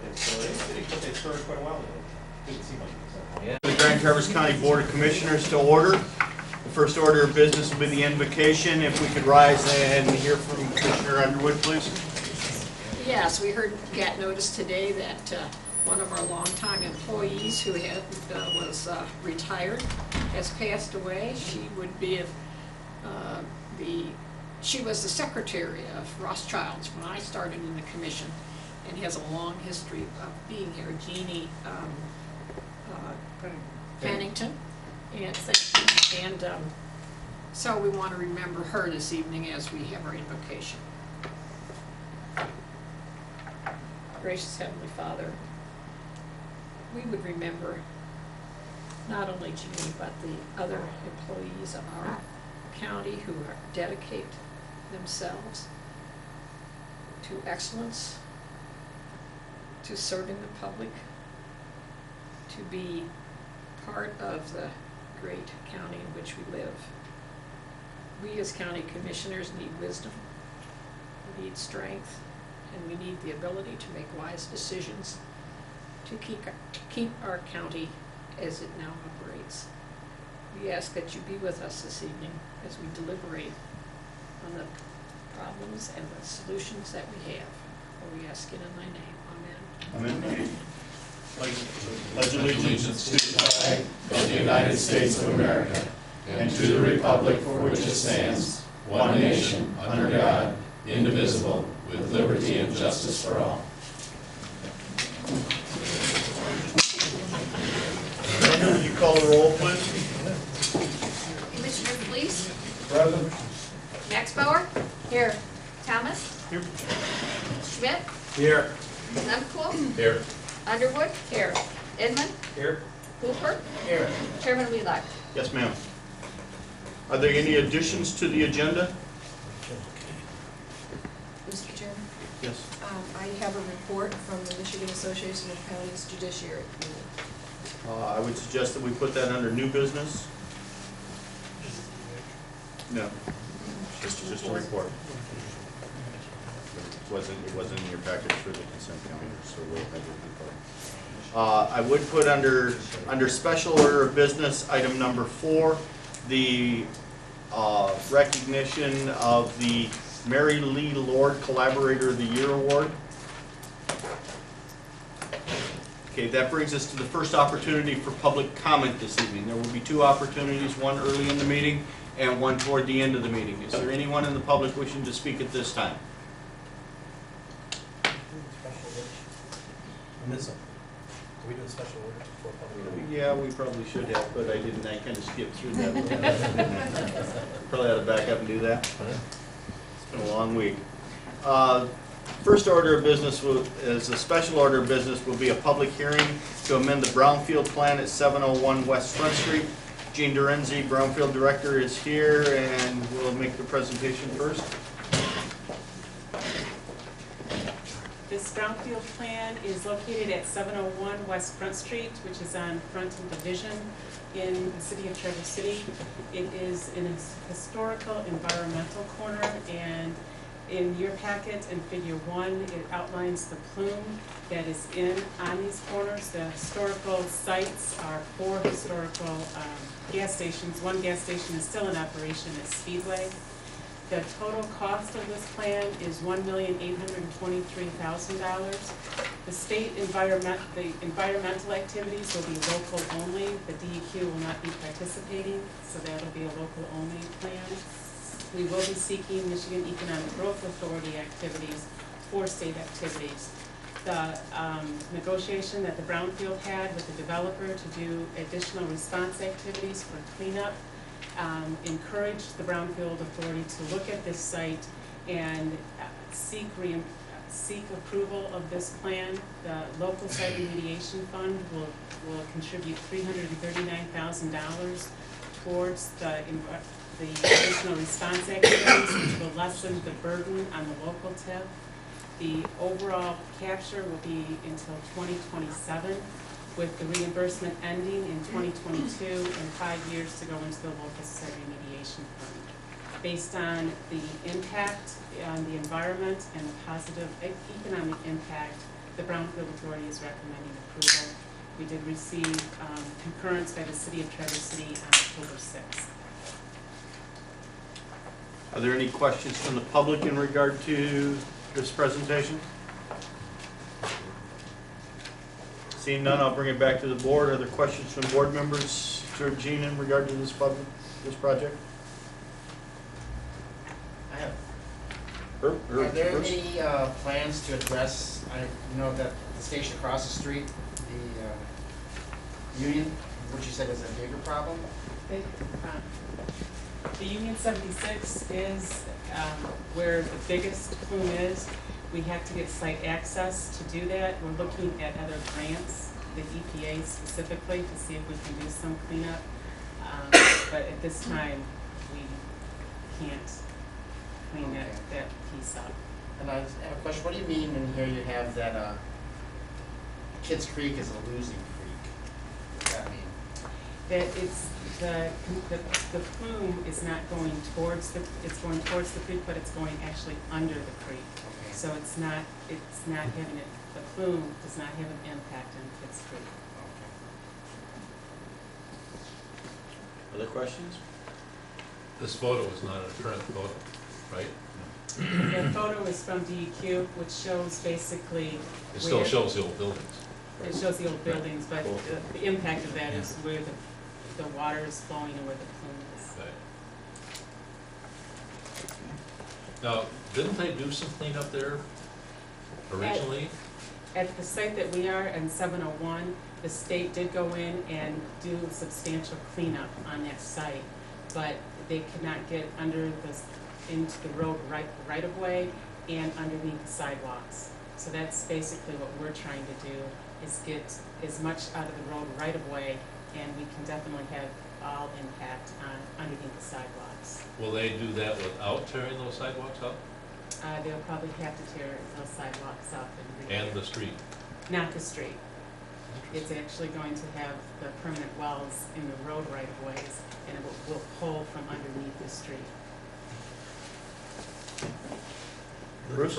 They started quite a while ago. Didn't seem like it. Yeah. The Grand Traverse County Board of Commissioners to order. The first order of business will be the invocation. If we could rise and hear from Commissioner Underwood, please. Yes, we got notice today that one of our longtime employees who was retired has passed away. She would be she was the secretary of Rothschilds when I started in the commission, and has a long history of being here. Jeannie Pennington, and so we want to remember her this evening as we have our invocation. Gracious Heavenly Father, we would remember not only Jeannie, but the other employees of our county who dedicate themselves to excellence, to serving the public, to be part of the great county in which we live. We as county commissioners need wisdom, we need strength, and we need the ability to make wise decisions to keep our county as it now operates. We ask that you be with us this evening as we deliberate on the problems and the solutions that we have. For we ask it in thy name. Amen. Amen. Pledge allegiance to the flag of the United States of America and to the republic for which it stands, one nation, under God, indivisible, with liberty and justice for all. Brenda, would you call the roll, please? Commissioner Felice? Present. Max Bauer? Here. Thomas? Here. Schmidt? Here. Lemkool? Here. Underwood? Here. Edmund? Here. Hooper? Here. Chairman Wheelock? Yes, ma'am. Are there any additions to the agenda? Mr. Chairman, Yes. I have a report from the Michigan Association of Counties Judiciary Committee. I would suggest that we put that under new business. No. Just a report. It wasn't in your package for the consent calendar, so we'll have it report. I would put under special order of business, item number 4, the recognition of the Mary Lee Lord Collaborator of the Year Award. Okay, that brings us to the first opportunity for public comment this evening. There will be 2 opportunities, one early in the meeting and one toward the end of the meeting. Is there anyone in the public wishing to speak at this time? Are we doing special order before public? Yeah, we probably should have, but I didn't. I kind of skipped through that. Probably ought to back up and do that. It's been a long week. First order of business is a special order of business will be a public hearing to amend the Brownfield plan at 701 West Front Street. Gene Dorenzi, Brownfield Director, is here and will make the presentation first. This brownfield plan is located at 701 West Front Street, which is on Front and Division in the city of Traverse City. It is an historical environmental corner, and in your packet in figure 1, it outlines the plume that is on these corners. The historical sites are 4 historical gas stations. 1 gas station is still in operation at Speedway. The total cost of this plan is $1,823,000. The state environmental activities will be local only. The DEQ will not be participating, so that'll be a local only plan. We will be seeking Michigan Economic Growth Authority activities for state activities. The negotiation that the Brownfield had with the developer to do additional response activities for cleanup encouraged the Brownfield Authority to look at this site and seek approval of this plan. The local site remediation fund will contribute $339,000 towards the additional response activities, which will lessen the burden on the local TIF. The overall capture will be until 2027, with the reimbursement ending in 2022 and 5 years to go into the local site remediation fund. Based on the impact on the environment and the positive economic impact the Brownfield Authority is recommending approval. We did receive concurrence by the City of Traverse City on October 6th. Are there any questions from the public in regard to this presentation? Seeing none, I'll bring it back to the board. Are there questions from board members, Georgina, in regard to this project? I have, Herb, are there Bruce? any plans to address, I know that the station across the street, the Union, which you said is a bigger problem? The Union 76 is where the biggest plume is. We have to get site access to do that. We're looking at other grants, the EPA specifically, to see if we can do some cleanup. But at this time, we can't clean that piece up. And I have a question, what do you mean when here you have that Kids Creek is a losing creek? What does that mean? That it's, the plume is not going towards it's going towards the creek, but it's going actually under the creek. Okay. So it's not having it, the plume does not have an impact on Kids Creek. Other questions? This photo is not a current photo, right? The photo is from DEQ, which shows basically It still where- shows the old buildings. It shows the old buildings, but the impact of that is where the water is flowing and where the plume is. Right. Now, didn't they do some cleanup there originally? At the site that we are in 701, the state did go in and do substantial cleanup on that site, but they could not get into the road right of way and underneath the sidewalks. So that's basically what we're trying to do, is get as much out of the road right of way, and we can definitely have all impact on underneath the sidewalks. Will they do that without tearing those sidewalks up They'll probably have to tear those sidewalks up and the street? not the street. It's actually going to have the permanent wells in the road right of ways, and it will pull from underneath the street. Bruce?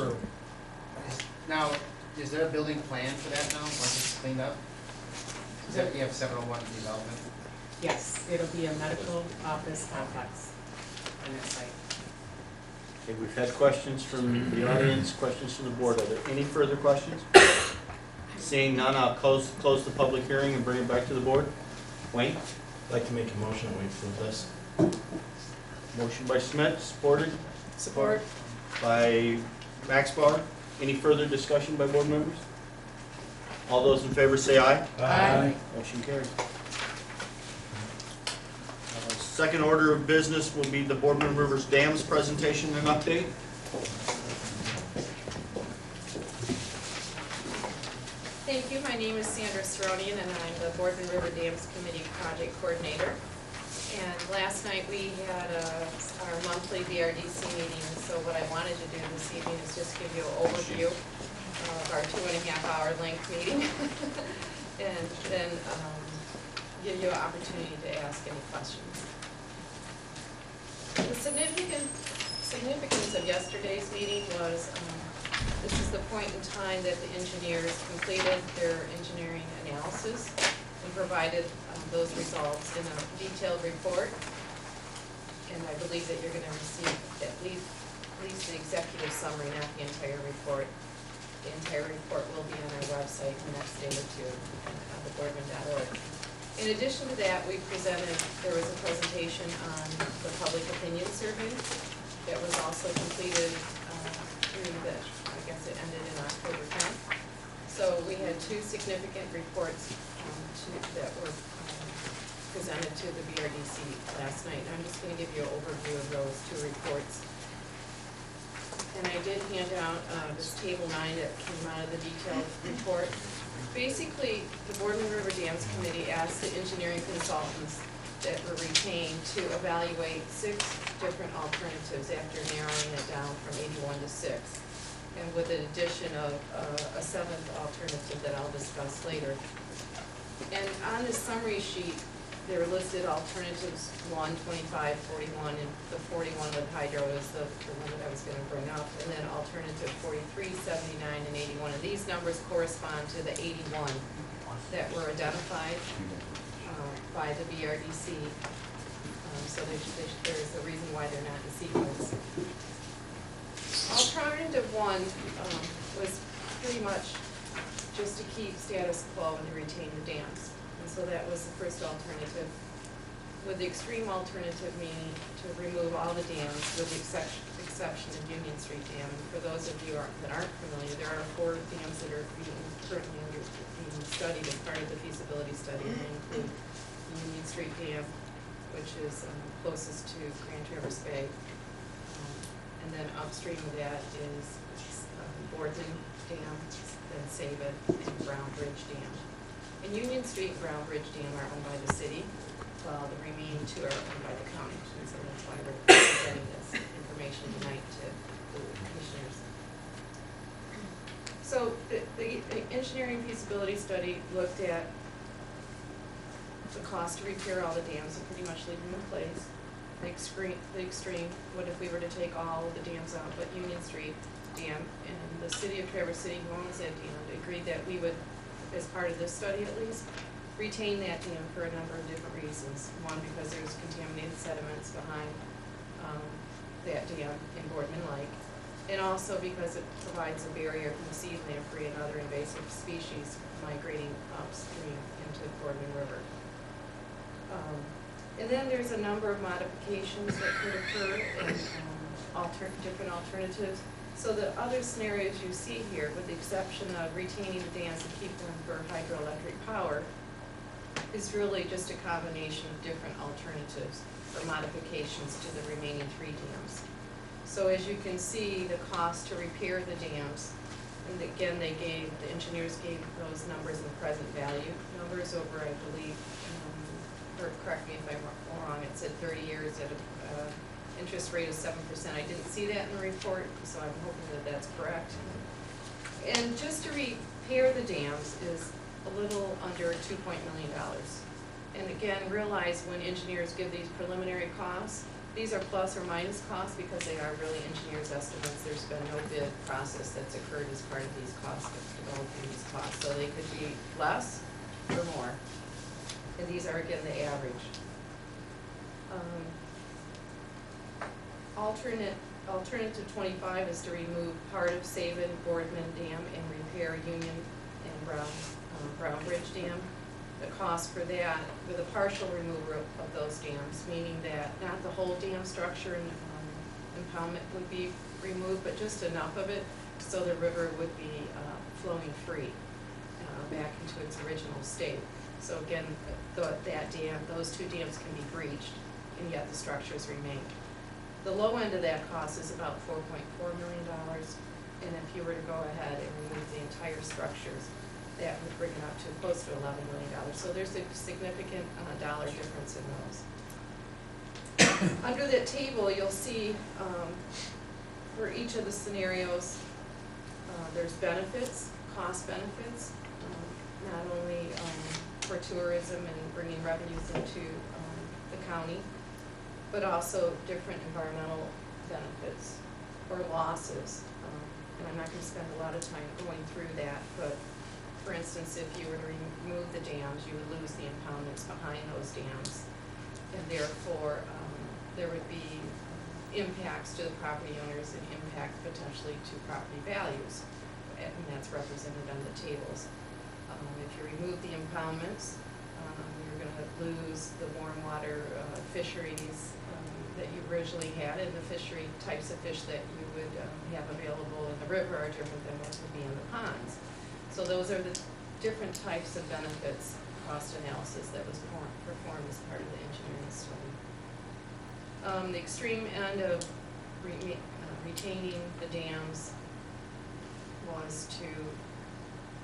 Now, is there a building plan for that now, once it's cleaned up? Is that, you have 701 development? Yes, it'll be a medical office complex on that site. Okay, we've had questions from the audience, questions from the board. Are there any further questions? Seeing none, I'll close the public hearing and bring it back to the board. Wayne? I'd like to make a motion that we approve this. Motion by Schmidt, supported Support. by Maxbar. Any further discussion by board members? All those in favor say aye. Aye. Motion carries. Second order of business will be the Boardman Rivers Dams presentation and update. Thank you. My name is Sandra Saronian, and I'm the Boardman River Dams Committee Project Coordinator. And last night we had our monthly BRDC meeting, so what I wanted to do this evening is just give you an overview of our 2.5-hour length meeting, and then give you an opportunity to ask any questions. The significance of yesterday's meeting was this is the point in time that the engineers completed their engineering analysis and provided those results in a detailed report. And I believe that you're going to receive at least the executive summary, not the entire report. The entire report will be on our website in the next day or two on theboardman.org. In addition to that, there was a presentation on the public opinion survey that was also completed I guess it ended in October 10th. So we had two significant reports that were presented to the BRDC last night. I'm just going to give you an overview of those two reports. And I did hand out this table 9 that came out of the detailed report. Basically, the Boardman River Dams Committee asked the engineering consultants that were retained to evaluate 6 different alternatives after narrowing it down from 81 to 6. And with an addition of a 7th alternative that I'll discuss later. And on this summary sheet, They're listed alternatives 1, 25, 41, and the 41 with hydro is the one that I was gonna bring up, and then alternative 43, 79, and 81. And these numbers correspond to the 81 that were identified by the BRDC. So there's a reason why they're not in sequence. Alternative 1 was pretty much just to keep status quo and to retain the dams. And so that was the first alternative, with the extreme alternative meaning to remove all the dams with the exception of Union Street Dam. And for those of you that aren't familiar, there are 4 dams that are currently being studied as part of the feasibility study, and they include Union Street Dam, which is closest to Grand Traverse Bay. And then upstream of that is Boardman Dam, then Save It, and Brown Bridge Dam. And Union Street and Brown Bridge Dam are owned by the city, while the remaining 2 are owned by the county. And so that's why we're presenting this information tonight to the commissioners. So the engineering feasibility study looked at the cost to repair all the dams and pretty much leave them in place. The extreme, what if we were to take all of the dams out but Union Street Dam, and the city of Traverse City, who owns that dam, agreed that we would, as part of this study at least, retain that dam for a number of different reasons. One, because there's contaminated sediments behind that dam in Boardman Lake, and also because it provides a barrier from the seed lamprey and other invasive species migrating upstream into Boardman River. And then there's a number of modifications that could occur and different alternatives. So the other scenarios you see here, with the exception of retaining the dams and keep them for hydroelectric power, is really just a combination of different alternatives or modifications to the remaining 3 dams. So as you can see, the cost to repair the dams, and again, the engineers gave those numbers in present value numbers over, I believe, or correct me if I'm wrong, it said 30 years at an interest rate of 7%. I didn't see that in the report, so I'm hoping that that's correct. And just to repair the dams is a little under $2 million. And again, realize when engineers give these preliminary costs, these are plus or minus costs because they are really engineers' estimates. There's been no bid process that's occurred as part of these costs, developing these costs. So they could be less or more. And these are, again, the average. Alternative 25 is to remove part of Save It and Boardman Dam and repair Union and Brown Bridge Dam. The cost for that, with a partial removal of those dams, meaning that not the whole dam structure and impoundment would be removed, but just enough of it so the river would be flowing free back into its original state. So again, that dam, those 2 dams can be breached, and yet the structures remain. The low end of that cost is about $4.4 million, and if you were to go ahead and remove the entire structures, that would bring it up to close to $11 million. So there's a significant dollar difference in those. Under that table, you'll see for each of the scenarios, there's benefits, cost benefits, not only for tourism and bringing revenues into the county, but also different environmental benefits or losses. And I'm not going to spend a lot of time going through that, but for instance, if you were to remove the dams, you would lose the impoundments behind those dams, and therefore there would be impacts to the property owners and impact potentially to property values, and that's represented on the tables. If you remove the impoundments, you're going to lose the warm water fisheries that you originally had, and the fishery types of fish that you would have available in the river are different than what would be in the ponds. So those are the different types of benefits cost analysis that was performed as part of the engineering study. The extreme end of retaining the dams was to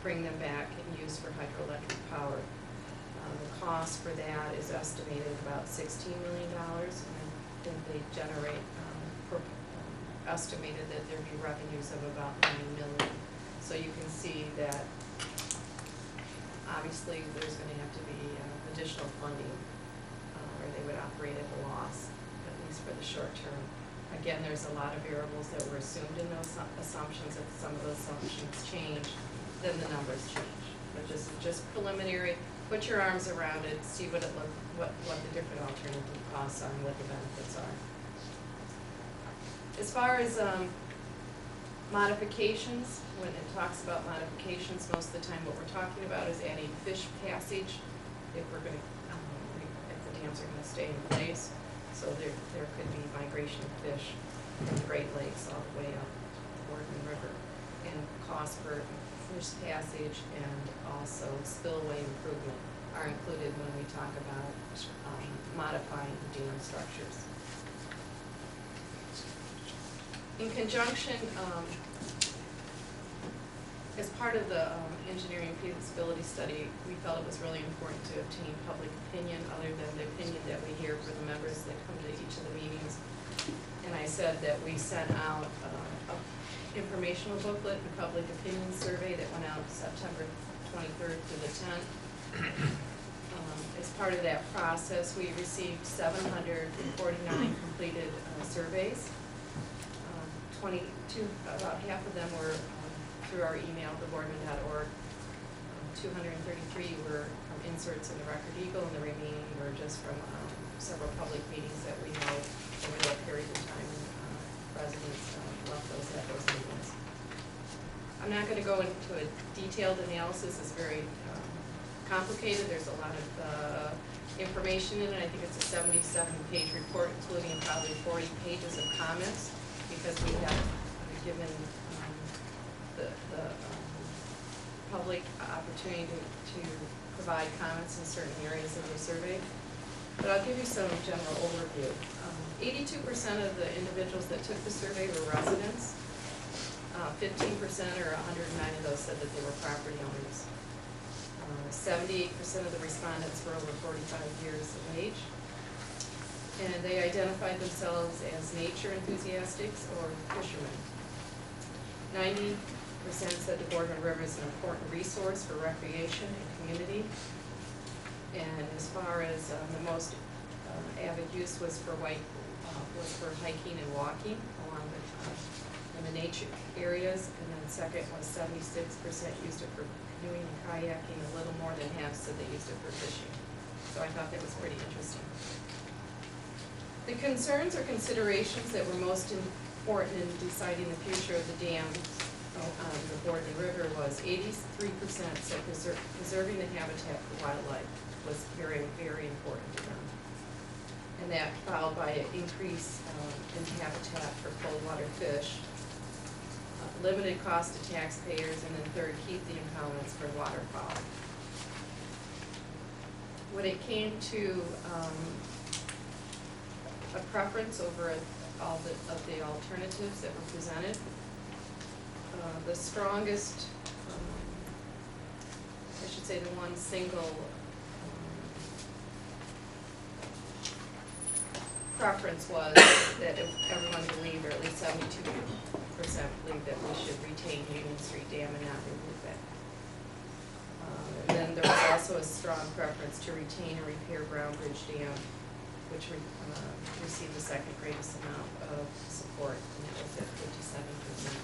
bring them back and use for hydroelectric power. The cost for that is estimated about $16 million, and I think they generate, estimated that there'd be revenues of about $9 million. So you can see that obviously there's going to have to be additional funding or they would operate at a loss, at least for the short term. Again, there's a lot of variables that were assumed in those assumptions. If some of those assumptions change, then the numbers change. But just preliminary, put your arms around it, see what the different alternative costs are and what the benefits are. As far as modifications, when it talks about modifications, most of the time what we're talking about is adding fish passage if we're going to, if the dams are going to stay in place. So there could be migration of fish from the Great Lakes all the way up to the Boardman River. And cost for fish passage and also spillway improvement are included when we talk about modifying dam structures. In conjunction, as part of the engineering feasibility study, we felt it was really important to obtain public opinion other than the opinion that we hear for the members that come to each of the meetings. And I said that we sent out an informational booklet and public opinion survey that went out September 23rd through the 10th. As part of that process, we received 749 completed surveys. About half of them were through our email, theboardman.org. 233 were from inserts in the Record Eagle, and the remaining were just from several public meetings that we held over that period of time. Residents left those at those meetings. I'm not going to go into a detailed analysis. It's very complicated. There's a lot of information in it. I think it's a 77-page report, including probably 40 pages of comments, because we have given the public opportunity to provide comments in certain areas of the survey. But I'll give you some general overview. 82% of the individuals that took the survey were residents. 15% or 109 of those said that they were property owners. 78% of the respondents were over 45 years of age. And they identified themselves as nature enthusiasts or fishermen. 90% said the Boardman River is an important resource for recreation and community. And as far as the most avid use was for hiking and walking along in the nature areas, and then second was 76% used it for canoeing and kayaking. A little more than half said they used it for fishing. So I thought that was pretty interesting. The concerns or considerations that were most important in deciding the future of the dam on the Boardman River was 83% said preserving the habitat for wildlife was very, very important to them. And that followed by an increase in habitat for cold water fish, limited cost to taxpayers, and then third, keep the impoundments for waterfowl. When it came to a preference over all of the alternatives that were presented, the strongest, I should say the one single preference was that everyone believed, or at least 72% believed, that we should retain Union Street Dam and not remove it. And then there was also a strong preference to retain and repair Brown Bridge Dam, which received the second greatest amount of support, and it was at 57%.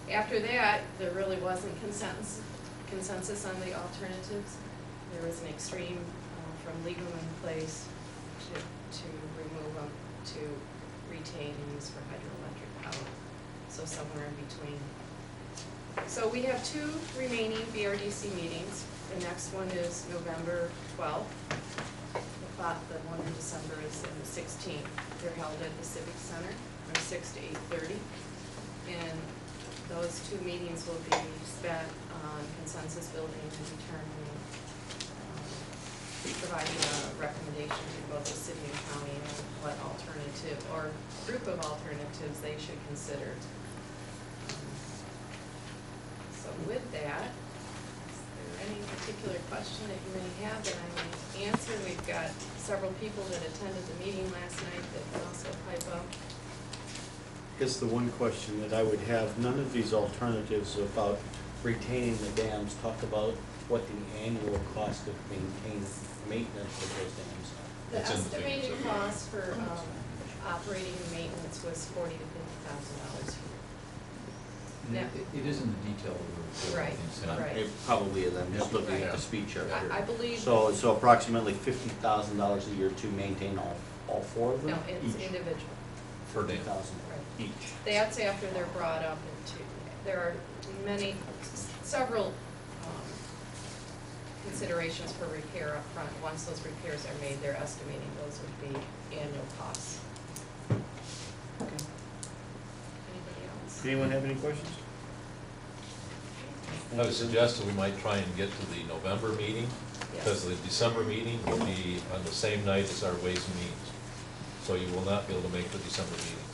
After that, there really wasn't consensus on the alternatives. There was an extreme from Lieberman Place to remove them, to retain and use for hydroelectric power. So somewhere in between. So we have 2 remaining BRDC meetings. The next one is November 12th. The one in December is on the 16th. They're held at the Civic Center from 6 to 8:30. And those 2 meetings will be spent on consensus building and determining, providing a recommendation to both the city and county on what alternative or group of alternatives they should consider. So with that, is there any particular question that you may have that I may answer? We've got several people that attended the meeting last night that can also pipe up. I guess the one question that I would have, none of these alternatives about retaining the dams talk about what the annual cost of maintenance of those dams are. The It's in the figures. estimated cost for, operating and maintenance was $40,000 to $50,000. And it is in the detail of the report. I Right, think, so. right. It probably is, I'm just looking at Right. the speed chart here. I believe. So approximately $50,000 a year to maintain all four of them? No, it's Each? individual. Per dam. 50,000 Right. each. That's after they're brought up into, there are several considerations for repair up front. Once those repairs are made, they're estimating those would be annual costs. Anybody else? Anyone have any questions? I would suggest that we might try and get to the November meeting, because Yes. the December meeting will be on the same night as our Ways and Means. So you will not be able to make the December meeting.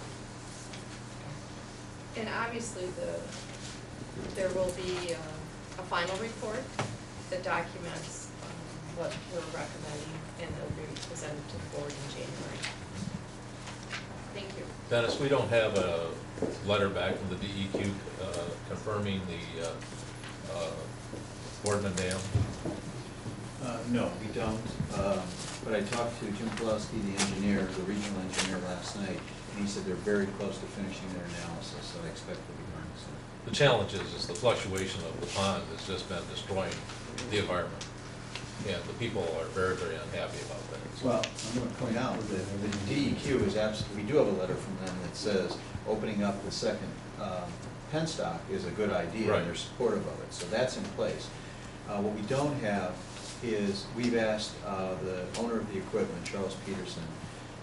And obviously, there will be a final report that documents what we're recommending, and it'll be presented to the board in January. Thank you. Dennis, we don't have a letter back from the DEQ confirming the Boardman Dam. No, we don't. But I talked to Jim Pulaski, the engineer, the regional engineer last night, and he said they're very close to finishing their analysis, so I expect they'll be done soon. The challenge is the fluctuation of the pond has just been destroying the environment. And the people are very, very unhappy about that. Well, I'm going to point out that the DEQ is absolutely, we do have a letter from them that says opening up the second penstock is a good idea, Right. and they're supportive of it, so that's in place. What we don't have is, we've asked the owner of the equipment, Charles Peterson,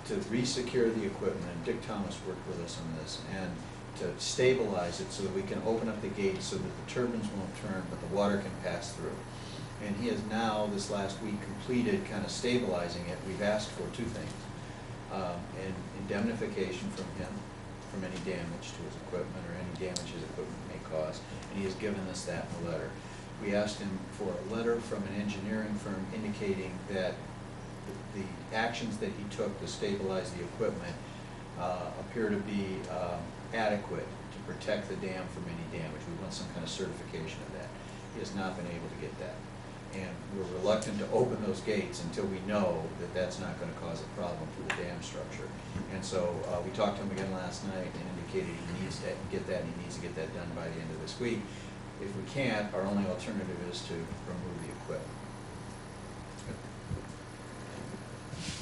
to re-secure the equipment, and Dick Thomas worked with us on this, and to stabilize it so that we can open up the gates so that the turbines won't turn, but the water can pass through. And he has now, this last week, completed kind of stabilizing it. We've asked for two things. An indemnification from him from any damage to his equipment or any damage his equipment may cause, and he has given us that in the letter. We asked him for a letter from an engineering firm indicating that the actions that he took to stabilize the equipment appear to be adequate to protect the dam from any damage. We want some kind of certification of that. He has not been able to get that. And we're reluctant to open those gates until we know that that's not going to cause a problem for the dam structure. And so we talked to him again last night and indicated he needs to get that, and he needs to get that done by the end of this week. If we can't, our only alternative is to remove the equipment.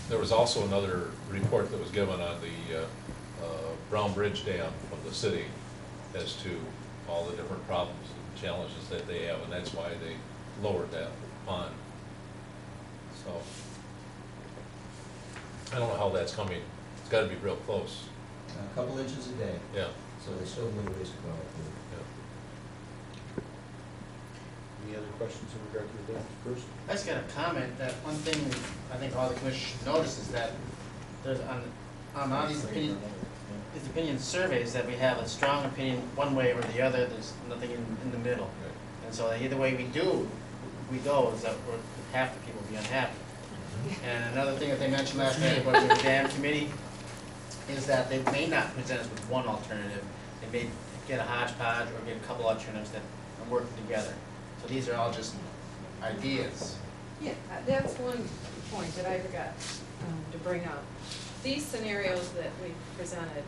There was also another report that was given on the Brown Bridge Dam from the city as to all the different problems and challenges that they have, and that's why they lowered that pond. So, I don't know how that's coming. It's gotta be real close. A couple inches a day, Yeah, so they still have a ways to go. yeah. Any other questions in regard to the dam, Bruce? I just got a comment that one thing I think all the commissioners should notice is that there's on all these opinion surveys that we have a strong opinion one way or the other, there's nothing in the middle. And so either way we go is that half the people will be unhappy. And another thing that they mentioned last night about the dam committee is that they may not present us with one alternative. They may get a hodgepodge or get a couple alternatives that are working together. So these are all just ideas. Yeah, that's one point that I forgot to bring up. These scenarios that we presented,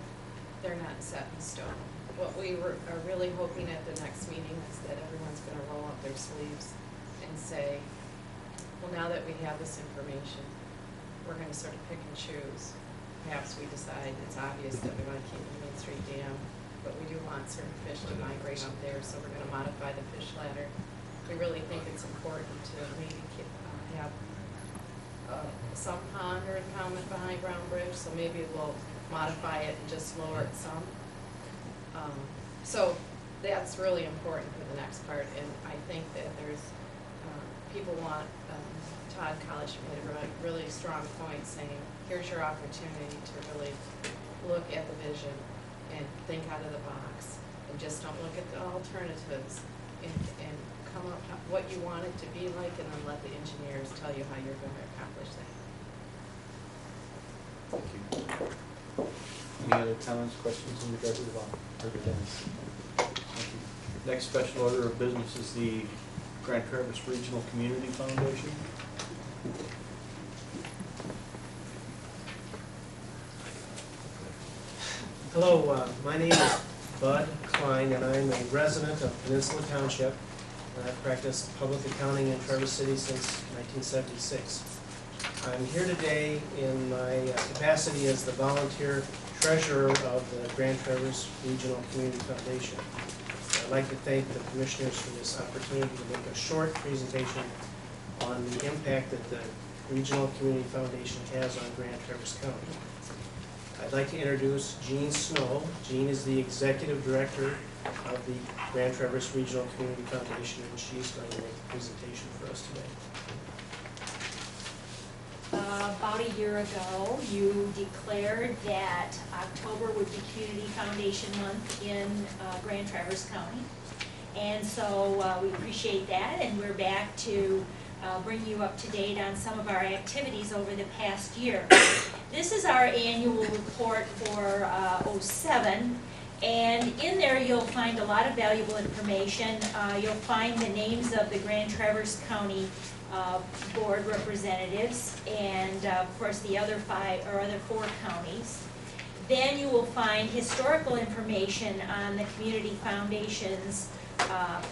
they're not set in stone. What we are really hoping at the next meeting is that everyone's gonna roll up their sleeves and say, well, now that we have this information, we're gonna sort of pick and choose. Perhaps we decide it's obvious that we wanna keep the Main Street Dam, but we do want certain fish to migrate up there, so we're gonna modify the fish ladder. We really think it's important to maybe have some pond or impoundment behind Brown Bridge, so maybe we'll modify it and just lower it some. So that's really important for the next part, and I think that there's, people want, Todd College made a really strong point saying, here's your opportunity to really look at the vision and think out of the box, and just don't look at the alternatives, and come up with what you want it to be like, and then let the engineers tell you how you're going to accomplish that. Thank you. Any other comments, questions in regard to the bond, or the dams? Thank you. Next special order of business is the Grand Traverse Regional Community Foundation. Hello, my name is Bud Klein, and I'm a resident of Peninsula Township, and I've practiced public accounting in Traverse City since 1976. I'm here today in my capacity as the volunteer treasurer of the Grand Traverse Regional Community Foundation. I'd like to thank the commissioners for this opportunity to make a short presentation on the impact that the Regional Community Foundation has on Grand Traverse County. I'd like to introduce Jean Snow. Jean is the executive director of the Grand Traverse Regional Community Foundation, and she's going to make the presentation for us today. About a year ago, you declared that October would be Community Foundation Month in Grand Traverse County. And so we appreciate that, and we're back to bring you up to date on some of our activities over the past year. This is our annual report for '07, and in there you'll find a lot of valuable information. You'll find the names of the Grand Traverse County board representatives, and of course the other 4 counties. Then you will find historical information on the Community Foundation's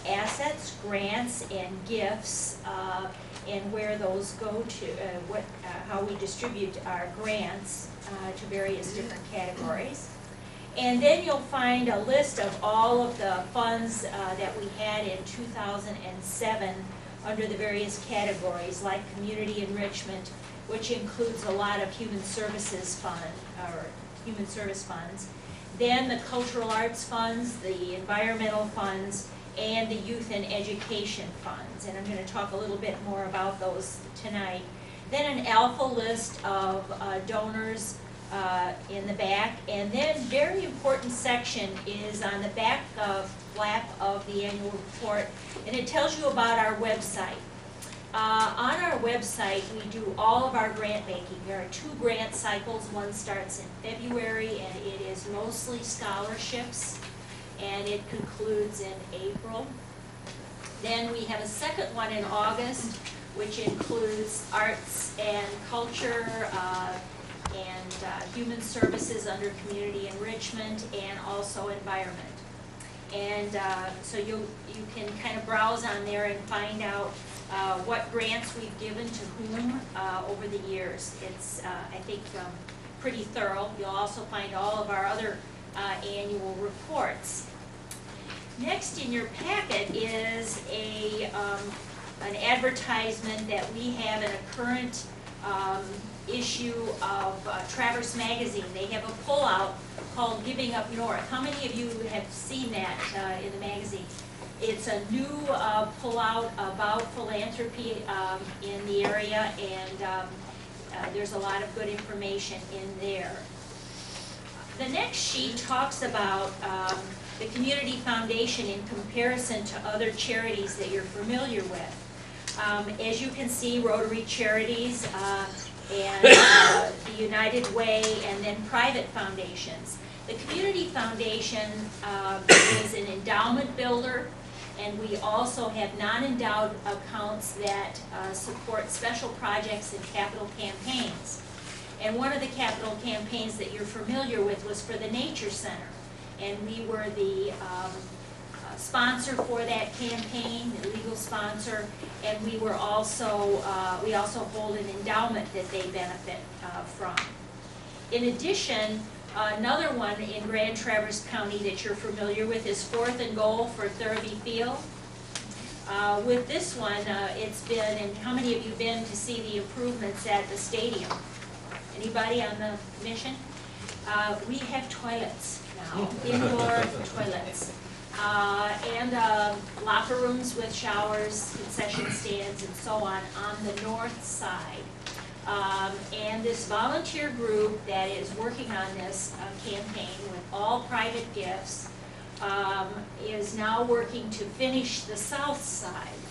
assets, grants, and gifts, and where those go to, how we distribute our grants to various different categories. And then you'll find a list of all of the funds that we had in 2007 under the various categories, like community enrichment, which includes a lot of human services funds. Then the cultural arts funds, the environmental funds, and the youth and education funds. And I'm going to talk a little bit more about those tonight. Then an alpha list of donors in the back. And then very important section is on the back flap of the annual report, and it tells you about our website. On our website, we do all of our grant making. There are 2 grant cycles. One starts in February, and it is mostly scholarships, and it concludes in April. Then we have a second one in August, which includes arts and culture, and human services under community enrichment, and also environment. And so you can kind of browse on there and find out what grants we've given to whom over the years. It's, I think, pretty thorough. You'll also find all of our other annual reports. Next in your packet is an advertisement that we have in a current issue of Traverse Magazine. They have a pullout called Giving Up North. How many of you have seen that in the magazine? It's a new pullout about philanthropy in the area, and there's a lot of good information in there. The next sheet talks about the Community Foundation in comparison to other charities that you're familiar with. As you can see, Rotary Charities and the United Way, and then private foundations. The Community Foundation is an endowment builder, and we also have non-endowed accounts that support special projects and capital campaigns. And one of the capital campaigns that you're familiar with was for the Nature Center. And we were the sponsor for that campaign, the legal sponsor, and we were also, we also hold an endowment that they benefit from. In addition, another one in Grand Traverse County that you're familiar with is 4th and Goal for Thurvey Field. With this one, it's been, and how many of you been to see the improvements at the stadium? Anybody on the commission? We have toilets now, indoor toilets. And locker rooms with showers, concession stands, and so on the north side. And this volunteer group that is working on this campaign with all private gifts is now working to finish the south side.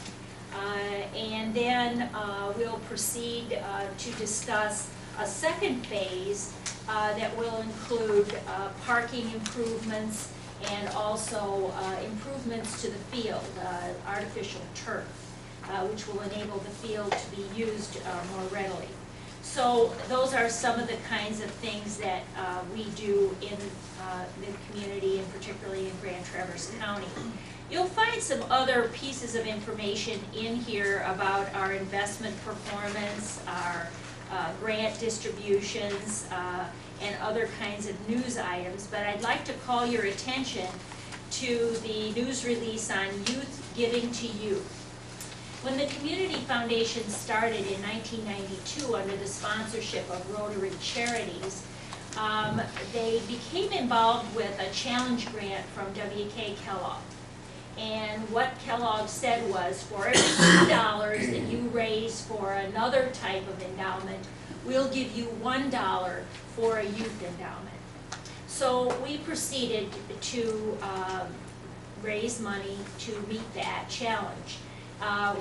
And then we'll proceed to discuss a second phase that will include parking improvements and also improvements to the field, artificial turf, which will enable the field to be used more readily. So those are some of the kinds of things that we do in the community, and particularly in Grand Traverse County. You'll find some other pieces of information in here about our investment performance, our grant distributions, and other kinds of news items, but I'd like to call your attention to the news release on Youth Giving to Youth. When the Community Foundation started in 1992 under the sponsorship of Rotary Charities, they became involved with a challenge grant from W.K. Kellogg. And what Kellogg said was, for every $2 that you raise for another type of endowment, we'll give you $1 for a youth endowment. So we proceeded to raise money to meet that challenge.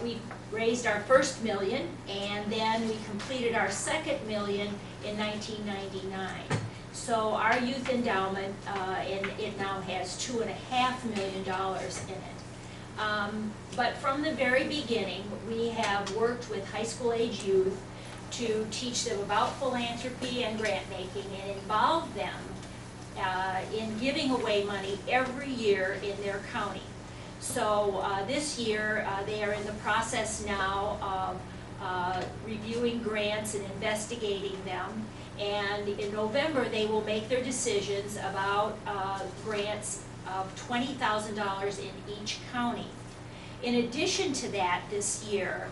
We raised our first $1 million, and then we completed our second $1 million in 1999. So our youth endowment, and it now has $2.5 million in it. But from the very beginning, we have worked with high school age youth to teach them about philanthropy and grant making and involve them in giving away money every year in their county. So this year, they are in the process now of reviewing grants and investigating them. And in November, they will make their decisions about grants of $20,000 in each county. In addition to that, this year,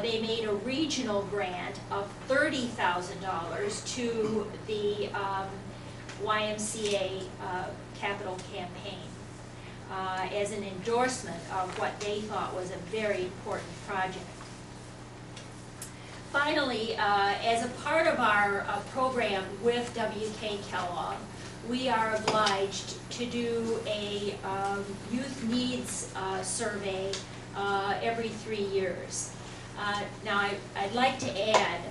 they made a regional grant of $30,000 to the YMCA capital campaign as an endorsement of what they thought was a very important project. Finally, as a part of our program with W.K. Kellogg, we are obliged to do a youth needs survey every 3 years. Now, I'd like to add,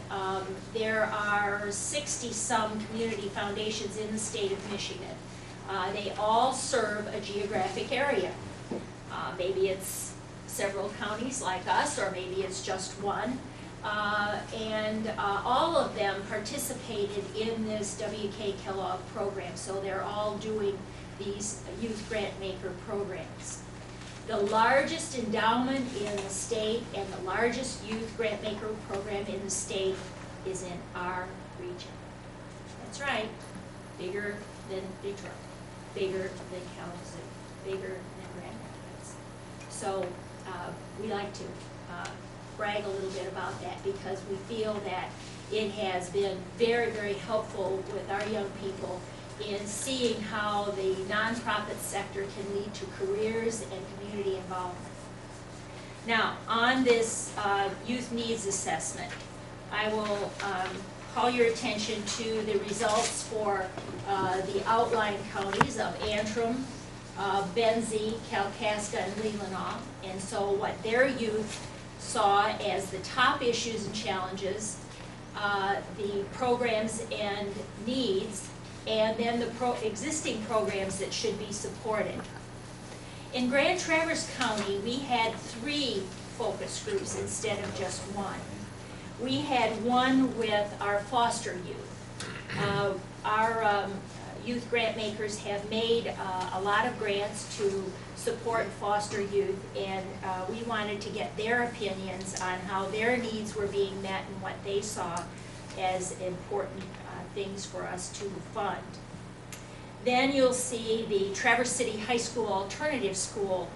there are 60-some community foundations in the state of Michigan. They all serve a geographic area. Maybe it's several counties like us, or maybe it's just one. And all of them participated in this W.K. Kellogg program, so they're all doing these youth grant maker programs. The largest endowment in the state and the largest youth grant maker program in the state is in our region. That's right, bigger than Detroit, bigger than Kalamazoo, bigger than Grand Rapids. So we like to brag a little bit about that, because we feel that it has been very, very helpful with our young people in seeing how the nonprofit sector can lead to careers and community involvement. Now, on this youth needs assessment, I will call your attention to the results for the outlying counties of Antrim, Benzie, Kalkaska, and Leelanau. And so what their youth saw as the top issues and challenges, the programs and needs, and then the existing programs that should be supported. In Grand Traverse County, we had 3 focus groups instead of just 1. We had one with our foster youth. Our youth grant makers have made a lot of grants to support foster youth, and we wanted to get their opinions on how their needs were being met and what they saw as important things for us to fund. Then you'll see the Traverse City High School Alternative School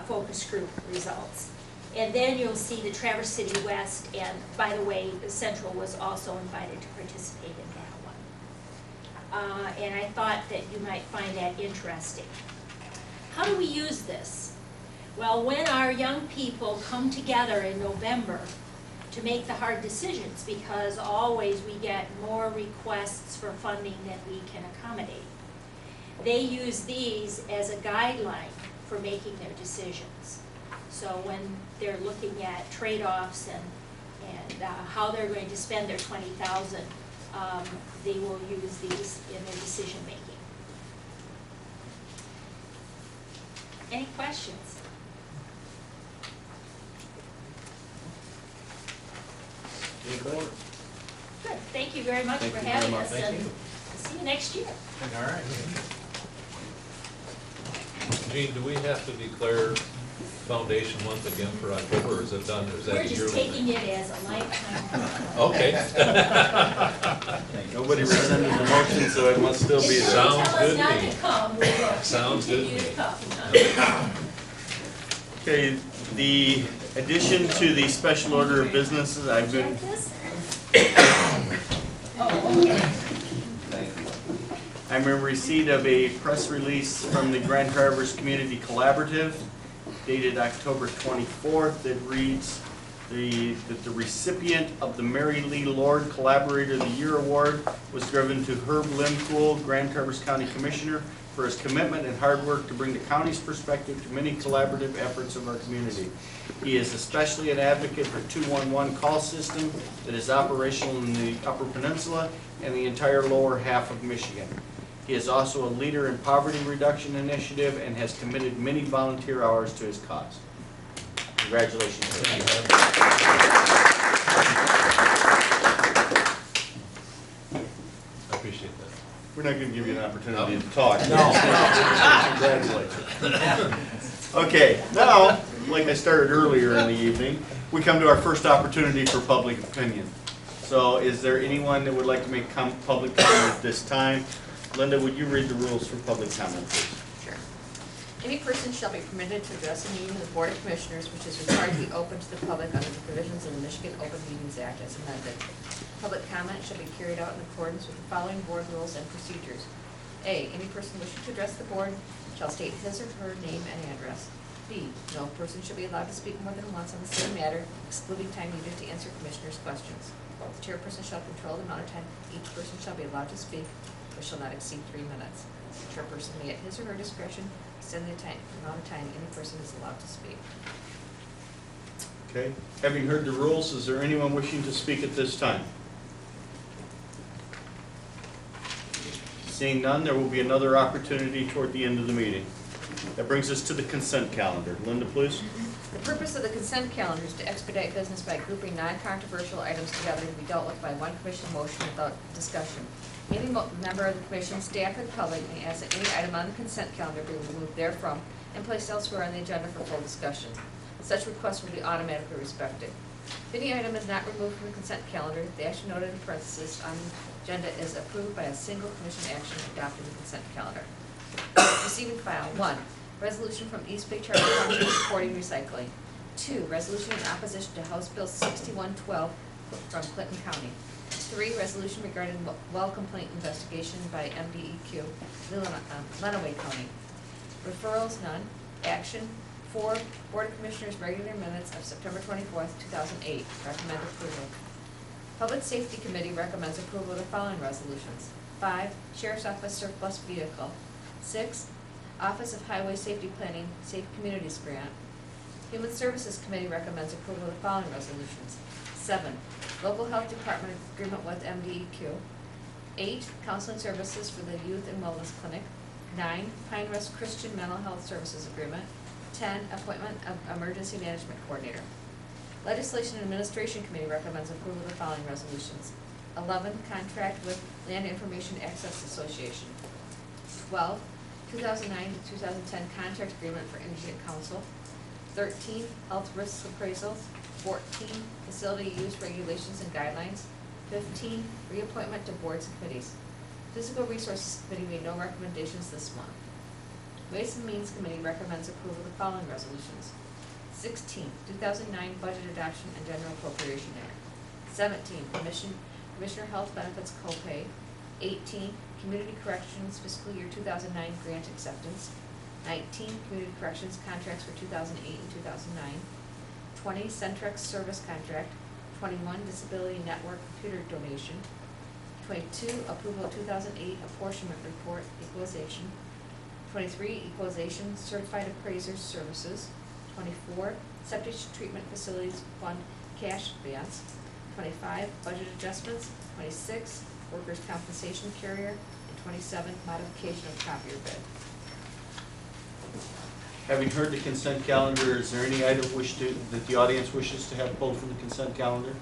focus group results. And then you'll see the Traverse City West, and by the way, the Central was also invited to participate in that one. And I thought that you might find that interesting. How do we use this? Well, when our young people come together in November to make the hard decisions, because always we get more requests for funding than we can accommodate, they use these as a guideline for making their decisions. So when they're looking at trade-offs and how they're going to spend their $20,000, they will use these in their decision making. Any questions? Good. thank you very much Thank for you very having much. us, Thank and see you next year. All right. Gene, do we have to declare Foundation Month again for October, or is it done, is that We're a just yearly taking thing? it as a lifetime. Okay. Nobody rescinded the motion, so it must still be If you there. Sounds tell us good to not me. to come, we will Sounds good to continue to me. come. Okay, the addition to the special order of businesses, I've been, Check this? I'm in receipt of a press release from the Grand Traverse Community Collaborative dated October 24th that reads that the recipient of the Mary Lee Lord Collaborator of the Year Award was given to Herb Limpool, Grand Traverse County Commissioner, for his commitment and hard work to bring the county's perspective to many collaborative efforts of our community. He is especially an advocate for 211 call system that is operational in the Upper Peninsula and the entire lower half of Michigan. He is also a leader in poverty reduction initiative and has committed many volunteer hours to his cause. Congratulations. I appreciate that. We're not going to give you an opportunity to talk. Congratulations. Okay, now, like I started earlier in the evening, we come to our first opportunity for public opinion. So is there anyone that would like to make public comment at this time? Linda, would you read the rules for public comment, please? Sure. Any person shall be permitted to address a meeting of the Board of Commissioners, which is required to be open to the public under the provisions of the Michigan Open Meetings Act as amended. Public comment shall be carried out in accordance with the following board rules and procedures. A, any person wishing to address the board shall state his or her name and address. B, no person shall be allowed to speak more than once on the same matter, excluding time needed to answer commissioners' questions. The chairperson shall control the amount of time each person shall be allowed to speak, which shall not exceed 3 minutes. The chairperson may at his or her discretion extend the amount of time any person is allowed to speak. Okay, having heard the rules, is there anyone wishing to speak at this time? Seeing none, there will be another opportunity toward the end of the meeting. That brings us to the consent calendar. Linda, please. The purpose of the consent calendar is to expedite business by grouping non-controversial items together to be dealt with by one commission motion without discussion. Any member of the commission, staff, and public may ask that any item on the consent calendar be removed therefm and placed elsewhere on the agenda for full discussion. Such requests will be automatically respected. If any item is not removed from the consent calendar, the action noted in parentheses on the agenda is approved by a single commission action adopting the consent calendar. Receiving file. 1. Resolution from East Bay Charter County supporting recycling. 2. Resolution in opposition to House Bill 6112 from Clinton County. 3. Resolution regarding well complaint investigation by MDEQ, Lenawee County. Referrals, none. Action. 4. Board of Commissioners regular minutes of September 24th, 2008. Recommend approval. Public Safety Committee recommends approval of the following resolutions. 5. Sheriff's Office surplus vehicle. 6. Office of Highway Safety Planning Safe Communities Grant. Human Services Committee recommends approval of the following resolutions. 7. Local Health Department agreement with MDEQ. 8. Counseling services for the Youth and Wellness Clinic. 9. Pine Rest Christian Mental Health Services Agreement. 10. Appointment of Emergency Management Coordinator. Legislation and Administration Committee recommends approval of the following resolutions. 11. Contract with Land Information Access Association. 12. 2009 to 2010 contract agreement for Indigent Council. 13. Health risks appraisal. 14. Facility use regulations and guidelines. 15. Reappointment to boards and committees. Physical Resources Committee made no recommendations this month. Ways and Means Committee recommends approval of the following resolutions. 16. 2009 Budget Adoption and General Appropriation Act. 17. Commissioner Health Benefits Copay. 18. Community Corrections Fiscal Year 2009 Grant Acceptance. 19. Community Corrections Contracts for 2008 and 2009. 20. Centrex Service Contract. 21. Disability Network Computer Donation. 22. Approval of 2008 Apportionment Report Equalization. 23. Equalization Certified Appraisers Services. 24. Septic Treatment Facilities Fund Cash Advance. 25. Budget Adjustments. 26. Workers' Compensation Carrier. And 27. Modification of copier bid. Having heard the consent calendar, is there any item that the audience wishes to have pulled from the consent calendar?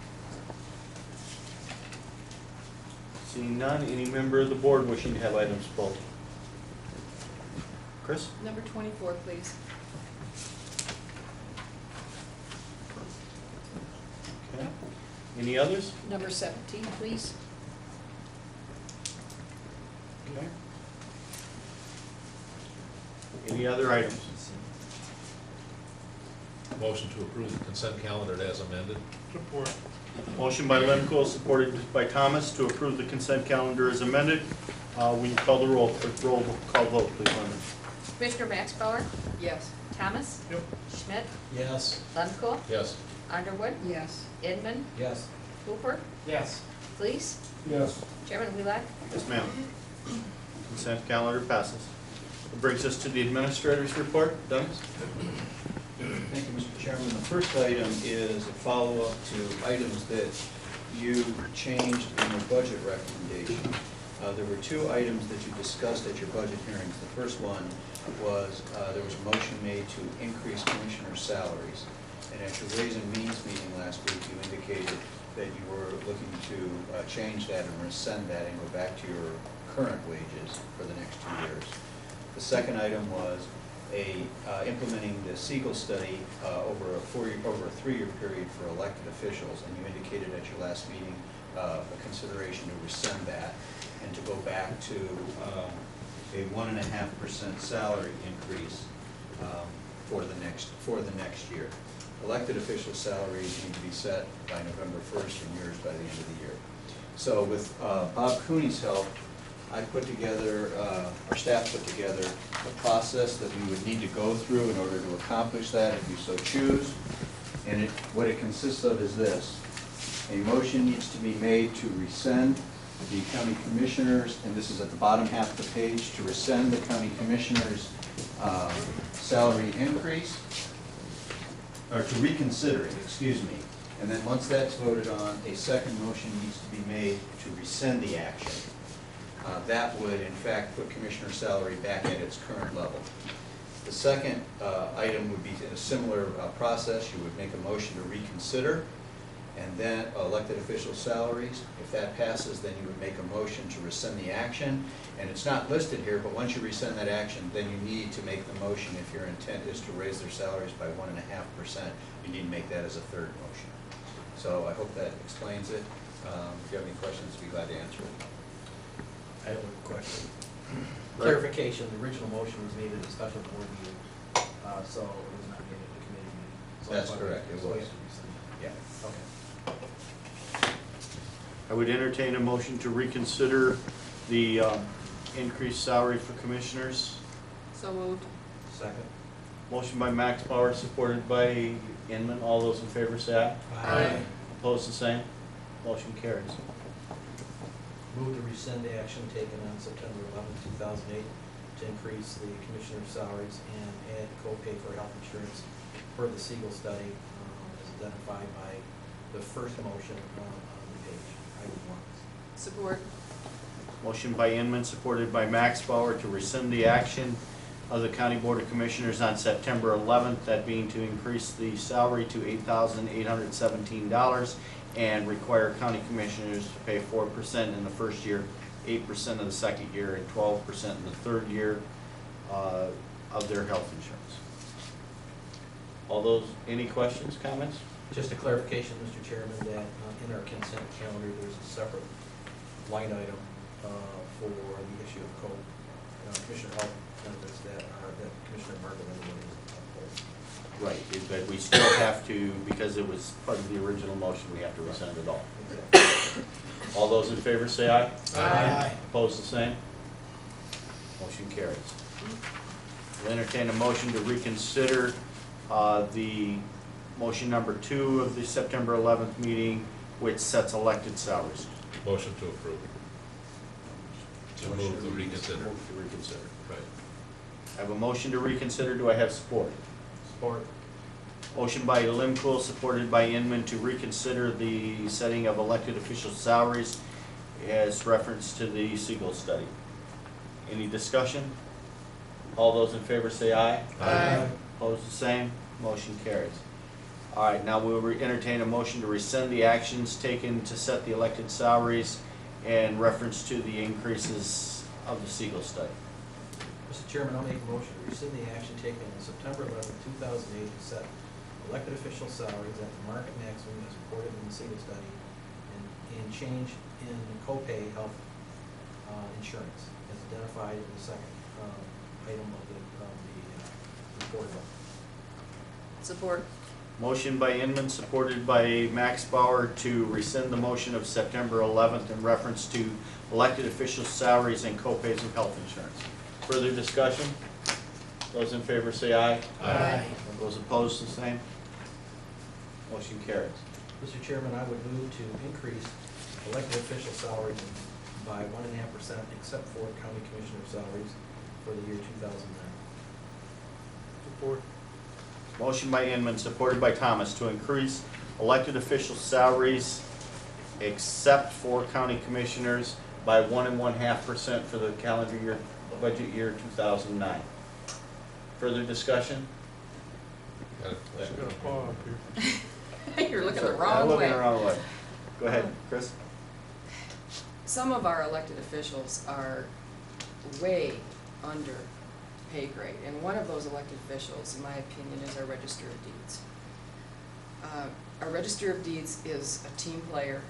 Seeing none, any member of the board wishing to have items pulled? Chris? Number 24, please. Okay. Any others? Number 17, please. Okay. Any other items? Motion to approve the consent calendar as amended. Support. Motion by Lemko, supported by Thomas, to approve the consent calendar as amended. We call the roll, call vote, please, Linda. Commissioner Max Bauer, Yes. Thomas. Yep. Schmidt, Yes. Lemko, Yes. Underwood, Yes. Inman, Yes. Hooper, Yes. Fleece, Yes. Chairman Wheelock. Yes, ma'am. Consent calendar passes. That brings us to the administrator's report. Dennis? Thank you, Mr. Chairman. The first item is a follow-up to items that you changed in your budget recommendation. There were two items that you discussed at your budget hearings. The first one was, there was a motion made to increase commissioner salaries. And at your Ways and Means meeting last week, you indicated that you were looking to change that and rescind that and go back to your current wages for the next 2 years. The second item was implementing the Siegel study over a 3-year period for elected officials, and you indicated at your last meeting a consideration to rescind that and to go back to a 1.5% salary increase for the next year. Elected official salaries need to be set by November 1st and yours by the end of the year. So with Bob Cooney's help, I put together, our staff put together a process that we would need to go through in order to accomplish that if you so choose. And what it consists of is this. A motion needs to be made to rescind the county commissioners, and this is at the bottom half of the page, to rescind the county commissioners' salary increase, or to reconsider it, excuse me. And then once that's voted on, a second motion needs to be made to rescind the action. That would, in fact, put commissioner salary back at its current level. The second item would be a similar process. You would make a motion to reconsider, and then elected official salaries. If that passes, then you would make a motion to rescind the action. And it's not listed here, but once you rescind that action, then you need to make the motion, if your intent is to raise their salaries by 1.5%, you need to make that as a third motion. So I hope that explains it. If you have any questions, I'd be glad to answer it. I have a question. Clarification, the original motion was made at a special board meeting, so it was not made at the committee meeting. So That's correct, it so we was. have to rescind it. Yeah. Okay. I would entertain a motion to reconsider the increased salary for commissioners. So moved. Second. Motion by Max Bauer, supported by Inman. All those in favor say aye. Aye. Opposed, the same. Motion carries. Move to rescind the action taken on September 11, 2008 to increase the commissioner's salaries and add co-pay for health insurance for the Siegel study as identified by the first motion on the page, item 1. Support. Motion by Inman, supported by Max Bauer, to rescind the action of the County Board of Commissioners on September 11th, that being to increase the salary to $8,817 and require county commissioners to pay 4% in the first year, 8% in the second year, and 12% in the third year of their health insurance. All those, any questions, comments? Just a clarification, Mr. Chairman, that in our consent calendar, there's a separate line item for the issue of commissioner health benefits that Commissioner Martin Underwood is opposed. Right, but we still have to, because it was part of the original motion, we have to rescind it all. Exactly. All those in favor say aye. Aye. Opposed, the same. Motion carries. We'll entertain a motion to reconsider the motion number 2 of the September 11th meeting, which sets elected salaries. Motion to approve. To move to reconsider. Move to reconsider. Right. I have a motion to reconsider. Do I have support? Support. Motion by Limcool, supported by Inman, to reconsider the setting of elected official salaries as reference to the Siegel study. Any discussion? All those in favor say aye. Aye. Opposed, the same. Motion carries. All right, now we will entertain a motion to rescind the actions taken to set the elected salaries in reference to the increases of the Siegel study. Mr. Chairman, I'll make a motion to rescind the action taken on September 11, 2008 to set elected official salaries at the market maximum as reported in the Siegel study and change in copay health insurance as identified in the second item of the report. Support. Motion by Inman, supported by Max Bauer to rescind the motion of September 11th in reference to elected officials' salaries and co-pays of health insurance. Further discussion? Those in favor say aye. Aye. Those opposed, the same. Motion carries. Mr. Chairman, I would move to increase elected official salaries by 1.5% except for county commissioner salaries for the year 2009. Support. Motion by Inman, supported by Thomas, to increase elected official salaries except for county commissioners by 1.5% for the calendar year, budget year 2009. Further discussion? You're looking the Sorry, I'm wrong looking way. the wrong way. Go ahead, Chris. Some of our elected officials are way under pay grade, and one of those elected officials, in my opinion, is our Register of Deeds. Our Register of Deeds is a team player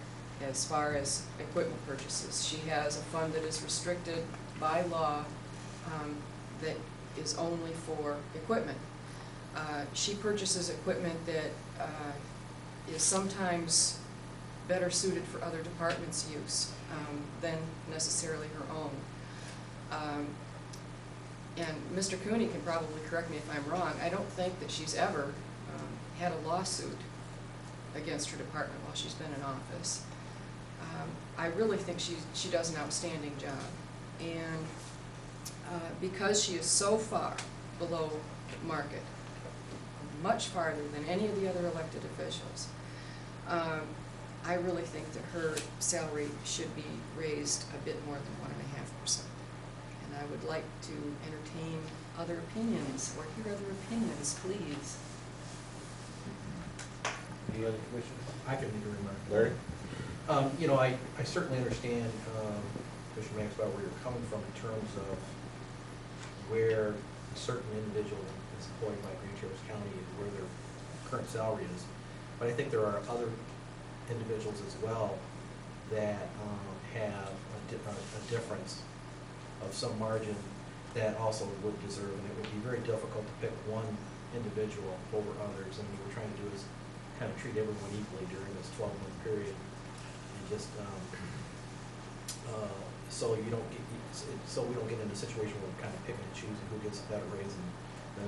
as far as equipment purchases. She has a fund that is restricted by law that is only for equipment. She purchases equipment that is sometimes better suited for other departments' use than necessarily her own. And Mr. Cooney can probably correct me if I'm wrong, I don't think that she's ever had a lawsuit against her department while she's been in office. I really think she does an outstanding job. And because she is so far below market, much farther than any of the other elected officials, I really think that her salary should be raised a bit more than 1.5%. And I would like to entertain other opinions, or hear other opinions, please. Any other commissioners? I can make a remark. Larry? You know, I certainly understand, Commissioner Maxwell, where you're coming from in terms of where a certain individual is employed by Grand Traverse County and where their current salary is. But I think there are other individuals as well that have a difference of some margin that also would deserve, and it would be very difficult to pick one individual over others. And what we're trying to do is kind of treat everyone equally during this 12-month period, and just so you don't get, so we don't get in a situation where we're kind of picking and choosing who gets a better raise than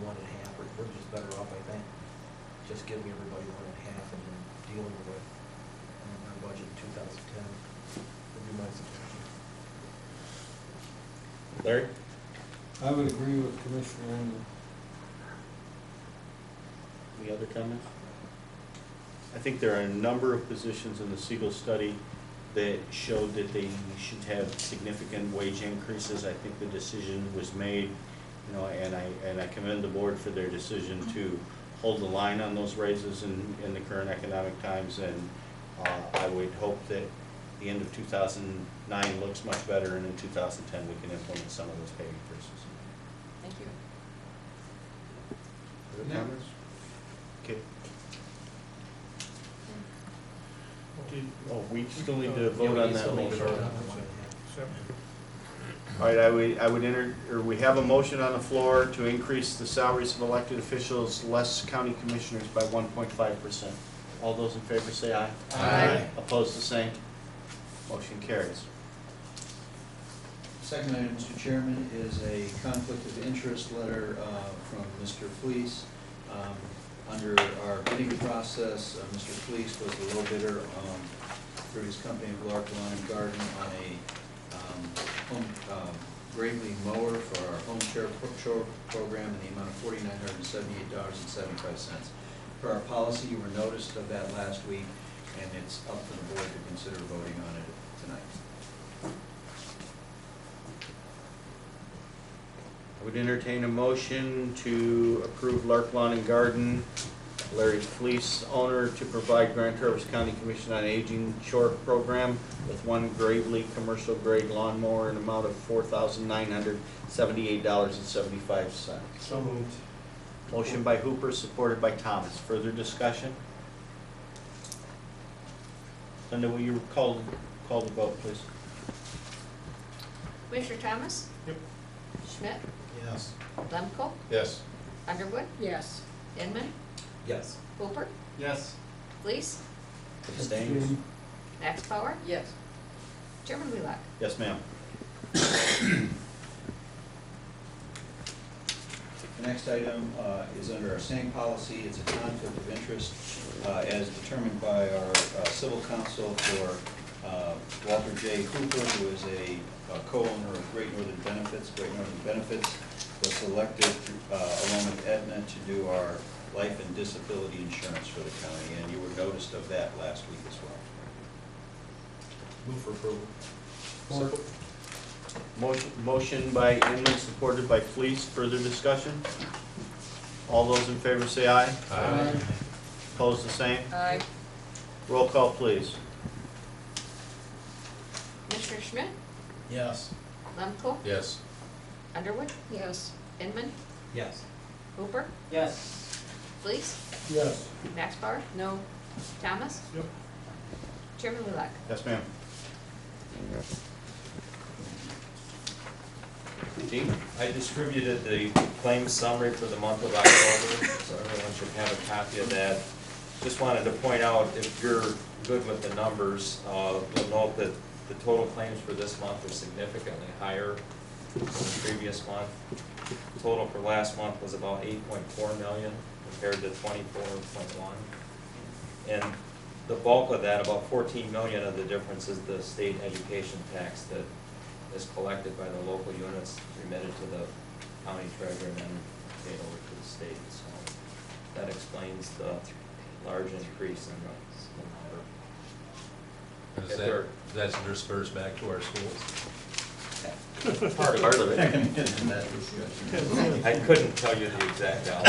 1.5. We're just better off, I think, just giving everybody 1.5 and then dealing with our budget in 2010 would be my suggestion. Larry? I would agree with Commissioner Inman. Any other comments? I think there are a number of positions in the Siegel study that showed that they should have significant wage increases. I think the decision was made, you know, and I commend the board for their decision to hold the line on those raises in the current economic times, and I would hope that the end of 2009 looks much better, and in 2010 we can implement some of those pay increases. Thank you. Other comments? Okay. Oh, we still need to vote on that motion. All right, we have a motion on the floor to increase the salaries of elected officials, less county commissioners, by 1.5%. All those in favor say aye. Aye. Opposed, the same. Motion carries. Second item, Mr. Chairman, is a conflict of interest letter from Mr. Fleece. Under our bidding process, Mr. Fleece was the low bidder through his company, Lark Lawn and Garden, on a home Gravely mower for our home share program in the amount of $4,978.75. Per our policy, you were noticed of that last week, and it's up to the board to consider voting on it tonight. I would entertain a motion to approve Lark Lawn and Garden Larry Fleece, owner, to provide Grand Traverse County Commission on Aging short program with one Gravely commercial grade lawnmower in an amount of $4,978.75. So moved. Motion by Hooper, supported by Thomas. Further discussion? Linda, will you call the vote, please? Commissioner Thomas? Yep. Schmidt? Yes. Lemko? Yes. Underwood? Yes. Inman? Yes. Hooper? Yes. Fleece? Abstains? Max Bauer? Yes. Chairman Wheelock? Yes, ma'am. The next item is under our same policy. It's a conflict of interest as determined by our civil counsel for Walter J. Hooper, who is a co-owner of Great Northern Benefits. Great Northern Benefits was selected along with Aetna to do our life and disability insurance for the county, and you were noticed of that last week as well. Move for approval. Motion by Inman, supported by Fleece. Further discussion? All those in favor say aye. Aye. Opposed, the same? Aye. Roll call, please. Commissioner Schmidt? Yes. Lemko? Yes. Underwood? Yes. Inman? Yes. Hooper? Yes. Fleece? Yes. Max Bauer? No. Thomas? Yep. Chairman Wheelock? Yes, ma'am. Dean? I distributed the claims summary for the month of October, so everyone should have a copy of that. Just wanted to point out, if you're good with the numbers, you'll note that the total claims for this month are significantly higher than the previous month. Total for last month was about 8.4 million compared to 24.1. And the bulk of that, about 14 million of the difference, is the state education tax that is collected by the local units, remitted to the county treasurer, and then paid over to the state. So that explains the large increase in the number. And is that, that's dispersed back to our schools? Part of it. In that discussion. I couldn't tell you the exact dollar. I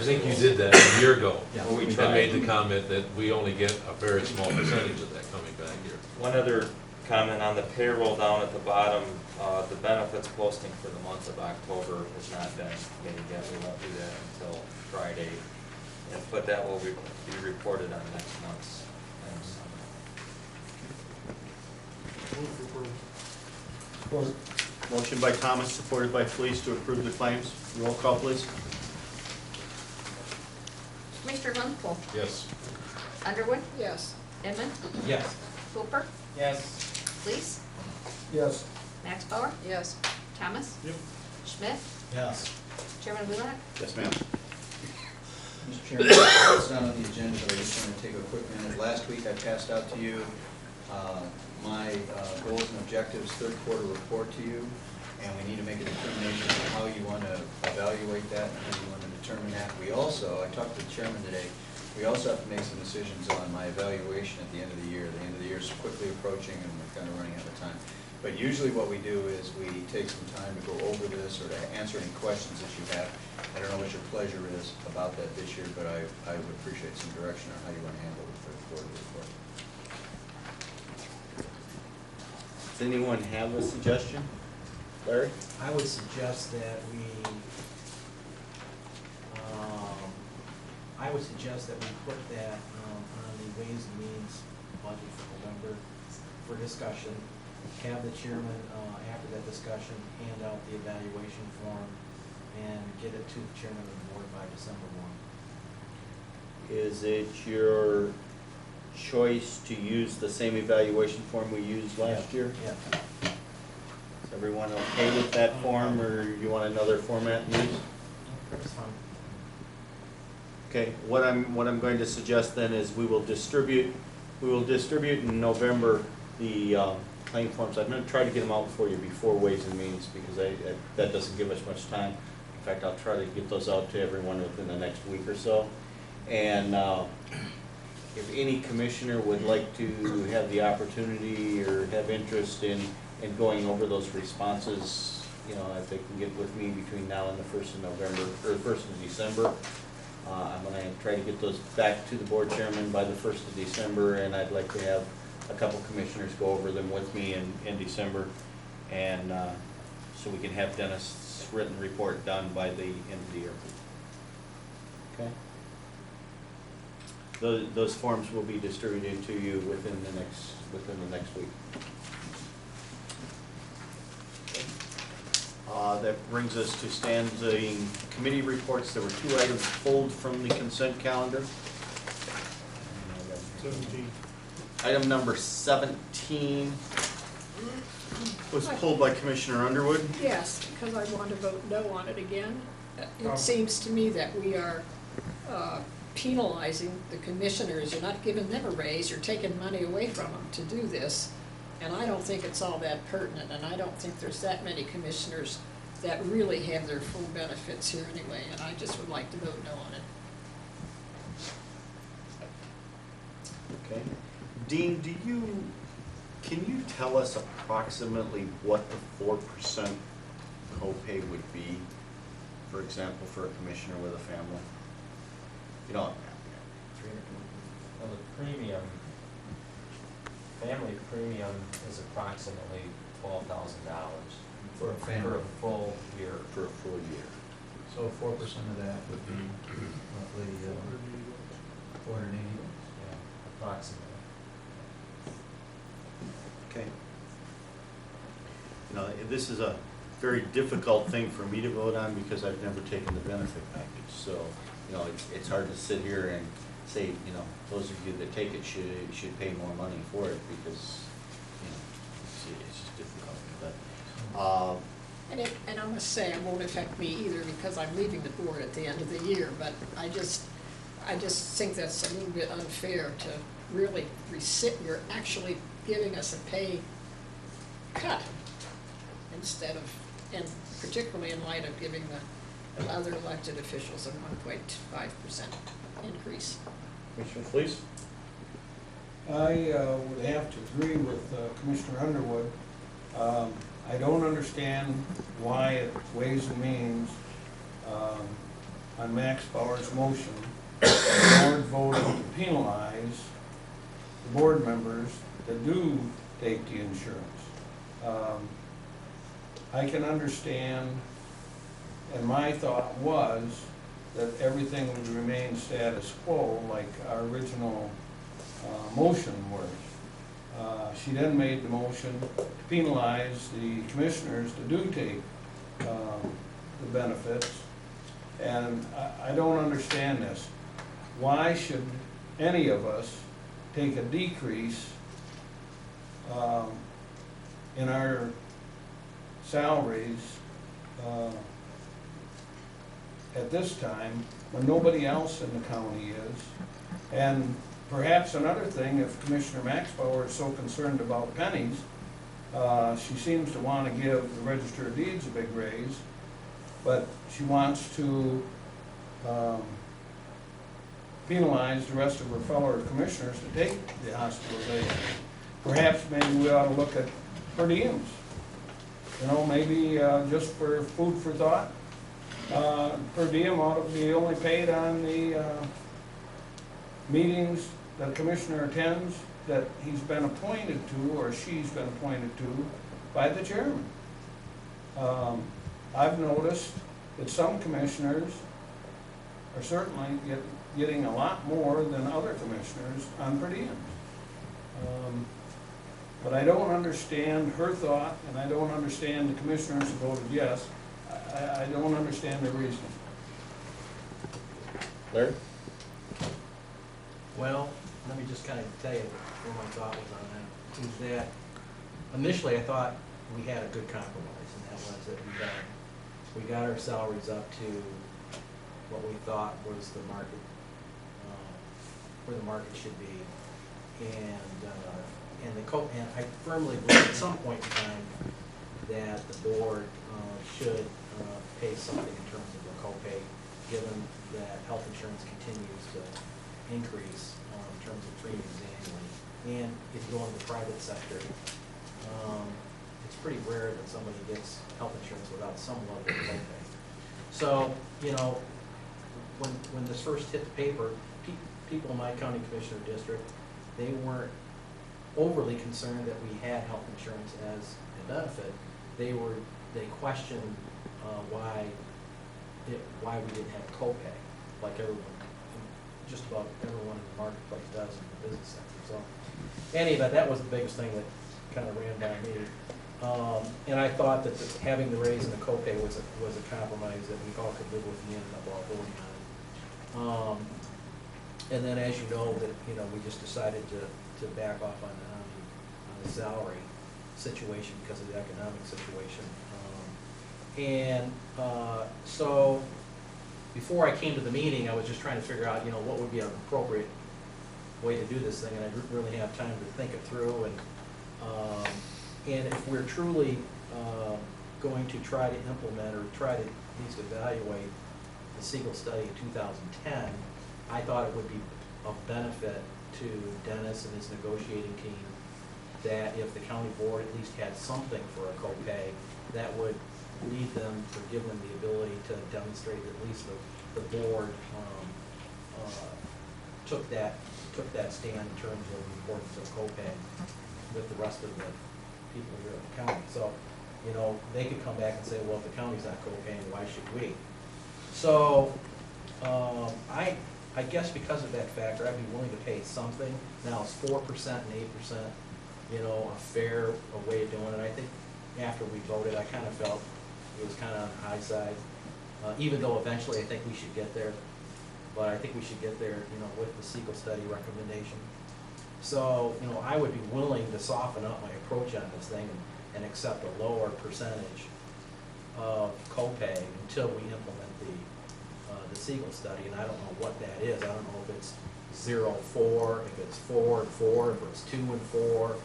think you did that a year ago. Yeah. Well, we And tried. made the comment that we only get a very small percentage of that coming back here. One other comment on the payroll down at the bottom, the benefits posting for the month of October has not been made yet. We won't do that until Friday. But that will be reported on next month's claims summary. Motion by Thomas, supported by Fleece, to approve the claims. Roll call, please. Commissioner Lemko? Yes. Underwood? Yes. Inman? Yes. Hooper? Yes. Fleece? Yes. Max Bauer? Yes. Thomas? Yep. Schmidt? Yes. Chairman Wheelock? Yes, ma'am. Mr. Chairman, it's not on the agenda, but I just want to take a quick minute. Last week I passed out to you my goals and objectives, third quarter report to you, and we need to make a determination on how you want to evaluate that and how you want to determine that. We also, I talked to the chairman today, we also have to make some decisions on my evaluation at the end of the year. The end of the year is quickly approaching and we're kind of running out of time. But usually what we do is we take some time to go over this or to answer any questions that you have. I don't know what your pleasure is about that this year, but I would appreciate some direction on how you want to handle the third quarter report. Does anyone have a suggestion? Larry? I would suggest that we put that on the Ways and Means budget for November for discussion. Have the chairman, after that discussion, hand out the evaluation form and get it to the chairman of the board by December 1. Is it your choice to use the same evaluation form we used last year? Yeah. Is everyone okay with that form, or you want another format used? That's fine. Okay, what I'm going to suggest then is we will distribute in November the claim forms. I'm going to try to get them out for you before Ways and Means, because that doesn't give us much time. In fact, I'll try to get those out to everyone within the next week or so. And if any commissioner would like to have the opportunity or have interest in going over those responses, if they can get with me between now and the 1st of November, or 1st of December, I'm gonna try to get those back to the board chairman by the 1st of December, and I'd like to have a couple commissioners go over them with me in December, and so we can have Dennis' written report done by the end of the year. Okay? Those forms will be distributed to you within the next week. That brings us to standing committee reports. There were 2 items pulled from the consent calendar. 17. Item number 17 was pulled by Commissioner Underwood. Yes, because I want to vote no on it again. It seems to me that we are penalizing the commissioners. You're not giving them a raise, you're taking money away from them to do this. And I don't think it's all that pertinent, and I don't think there's that many commissioners that really have their full benefits here anyway, and I just would like to vote no on it. Okay. Dean, can you tell us approximately what the 4% copay would be, for example, for a commissioner with a family? You know, Well, the premium, family premium is approximately $12,000 For a for family. a full year. for a full year. So 4% of that would be roughly 480. Yeah, approximately. Okay. You know, this is a very difficult thing for me to vote on because I've never taken the benefit package. So, you know, it's hard to sit here and say, you know, those of you that take it should pay more money for it because, you know, it's just difficult. But, And I must say, it won't affect me either because I'm leaving the board at the end of the year, but I just think that's a little bit unfair to really you're actually giving us a pay cut instead of, and particularly in light of giving the other elected officials a 1.5% increase. Commissioner Fleece? I would have to agree with Commissioner Underwood. I don't understand why at Ways and Means, on Max Bauer's motion, the board voted to penalize the board members that do take the insurance. I can understand, and my thought was that everything would remain status quo like our original motion was. She then made the motion to penalize the commissioners that do take the benefits, and I don't understand this. Why should any of us take a decrease in our salaries at this time when nobody else in the county is? And perhaps another thing, if Commissioner Maxbauer is so concerned about pennies, she seems to want to give the Register of Deeds a big raise, but she wants to penalize the rest of her fellow commissioners to take the hospitalization. Perhaps maybe we ought to look at per diems. You know, maybe just for food for thought. Per diem ought to be only paid on the meetings that a commissioner attends that he's been appointed to or she's been appointed to by the chairman. I've noticed that some commissioners are certainly getting a lot more than other commissioners on per diems. But I don't understand her thought, and I don't understand the commissioners who voted yes. I don't understand their reasoning. Larry? Well, let me just kind of tell you what my thought was on that. Is that initially I thought we had a good compromise, and that was that we got our salaries up to what we thought was the market, where the market should be, and I firmly believe at some point in time that the board should pay something in terms of the copay, given that health insurance continues to increase in terms of premiums annually. And if you go into the private sector, it's pretty rare that somebody gets health insurance without some level of copay. So, you know, when this first hit the paper, people in my county commissioner district, they weren't overly concerned that we had health insurance as a benefit. They questioned why we didn't have a copay, like just about everyone in the marketplace does in the business sector. So, anyway, that was the biggest thing that kind of ran by me. And I thought that having the raise in the copay was a compromise that we all could live with, and we ended up all voting on it. And then, as you know, we just decided to back off on the salary situation because of the economic situation. So before I came to the meeting, I was just trying to figure out, what would be an appropriate way to do this thing, and I didn't really have time to think it through. And if we're truly going to try to implement or try to at least evaluate the Siegel study in 2010, I thought it would be of benefit to Dennis and his negotiating team that if the county board at least had something for a copay, that would lead them or give them the ability to demonstrate that at least the board took that stand in terms of the importance of copay with the rest of the people here in the county. So, they could come back and say, well, if the county's not copaying, why should we? So, I guess because of that factor, I'd be willing to pay something. Now, it's 4% and 8%, a fair way of doing it. I think after we voted, I kind of felt it was kind of on the high side, even though eventually I think we should get there. But I think we should get there, with the Siegel study recommendation. So, I would be willing to soften up my approach on this thing and accept a lower percentage of copay until we implement the Siegel study. And I don't know what that is. I don't know if it's 0-4, if it's 4-4, if it's 2-4.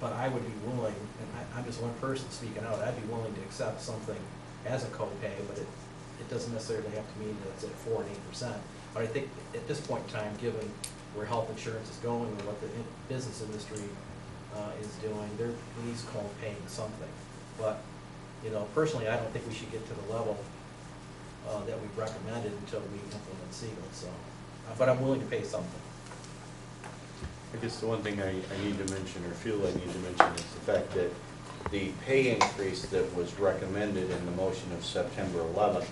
But I would be willing, and I'm just one person speaking out, I'd be willing to accept something as a copay, but it doesn't necessarily have to mean that it's at 4 and 8%. But I think at this point in time, given where health insurance is going or what the business industry is doing, they're at least paying something. But, personally, I don't think we should get to the level that we've recommended until we implement Siegel. So, but I'm willing to pay something. I guess the one thing I need to mention, or feel I need to mention, is the fact that the pay increase that was recommended in the motion of September 11th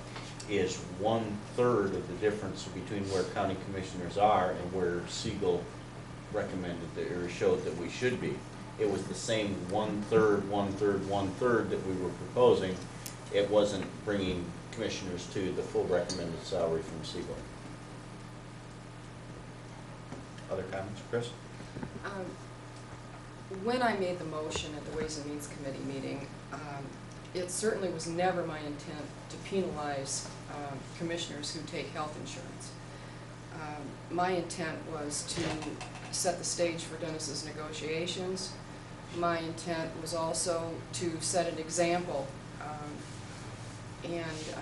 is 1/3 of the difference between where county commissioners are and where Siegel recommended that, or showed that we should be. It was the same 1/3, 1/3, 1/3 that we were proposing. It wasn't bringing commissioners to the full recommended salary from Siegel. Other comments, Chris? When I made the motion at the Ways and Means Committee meeting, it certainly was never my intent to penalize commissioners who take health insurance. My intent was to set the stage for Dennis's negotiations. My intent was also to set an example, and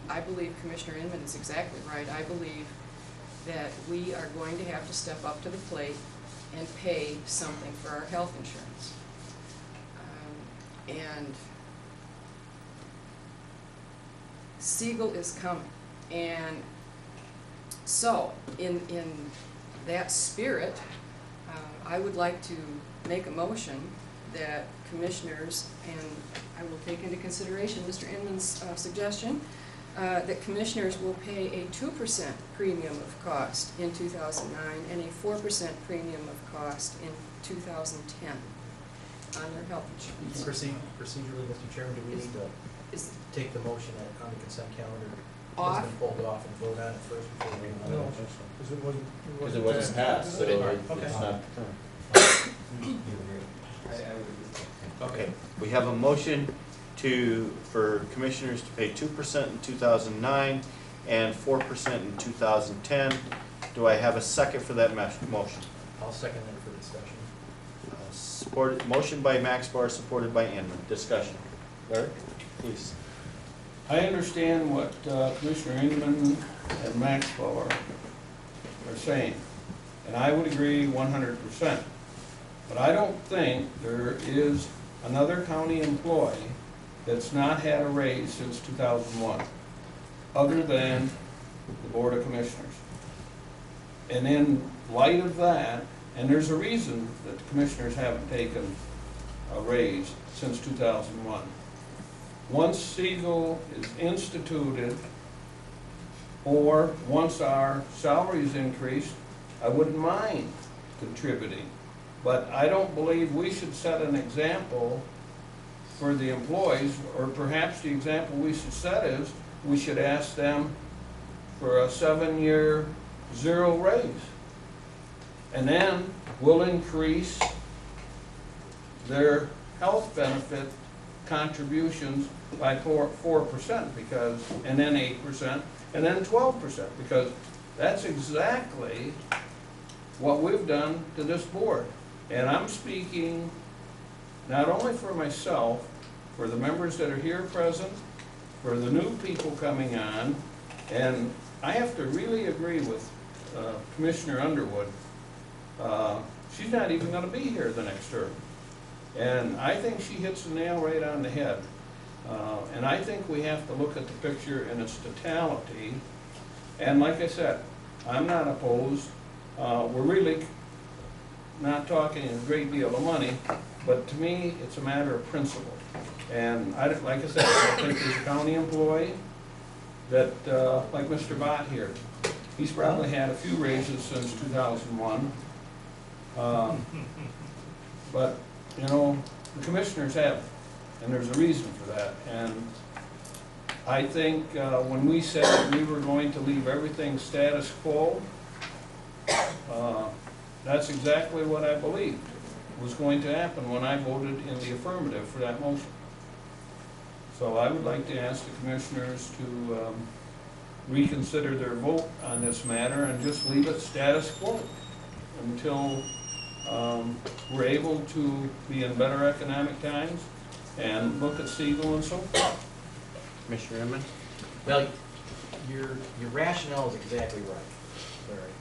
I believe Commissioner Inman is exactly right. I believe that we are going to have to step up to the plate and pay something for our health insurance. And Siegel is coming. And so, in that spirit, I would like to make a motion that commissioners, and I will take into consideration Mr. Inman's suggestion, that commissioners will pay a 2% premium of cost in 2009 and a 4% premium of cost in 2010 on their health insurance. Procedurally, Mr. Chairman, do we need to take the motion on the consent calendar? Off? It's been pulled off and vote on it first before we No, vote. because Because it wasn't passed, so Okay. it's not. Okay. We have a motion for commissioners to pay 2% in 2009 and 4% in 2010. Do I have a second for that motion? I'll second that for discussion. Motion by Max Bar, supported by Inman. Discussion. Larry, please. I understand what Commissioner Inman and Max Bar are saying, and I would agree 100%. But I don't think there is another county employee that's not had a raise since 2001. other than the Board of Commissioners. And in light of that, and there's a reason that the commissioners haven't taken a raise since 2001. Once Siegel is instituted, or once our salaries increase, I wouldn't mind contributing. But I don't believe we should set an example for the employees, or perhaps the example we should set is, we should ask them for a 7-year 0 raise. And then we'll increase their health benefit contributions by 4%, because, and then 8%, and then 12%, because that's exactly what we've done to this board. And I'm speaking not only for myself, for the members that are here present, for the new people coming on, and I have to really agree with Commissioner Underwood. She's not even going to be here the next term. And I think she hits the nail right on the head. And I think we have to look at the picture in its totality. And like I said, I'm not opposed. We're really not talking a great deal of money, but to me, it's a matter of principle. And like I said, I think there's a county employee that, like Mr. Bott here, he's probably had a few raises since 2001. But, you know, the commissioners have, and there's a reason for that. And I think when we said that we were going to leave everything status quo, that's exactly what I believed was going to happen when I voted in the affirmative for that motion. So I would like to ask the commissioners to reconsider their vote on this matter and just leave it status quo until we're able to be in better economic times and look at Siegel and so forth. Commissioner Inman? Well, your rationale is exactly right, Larry.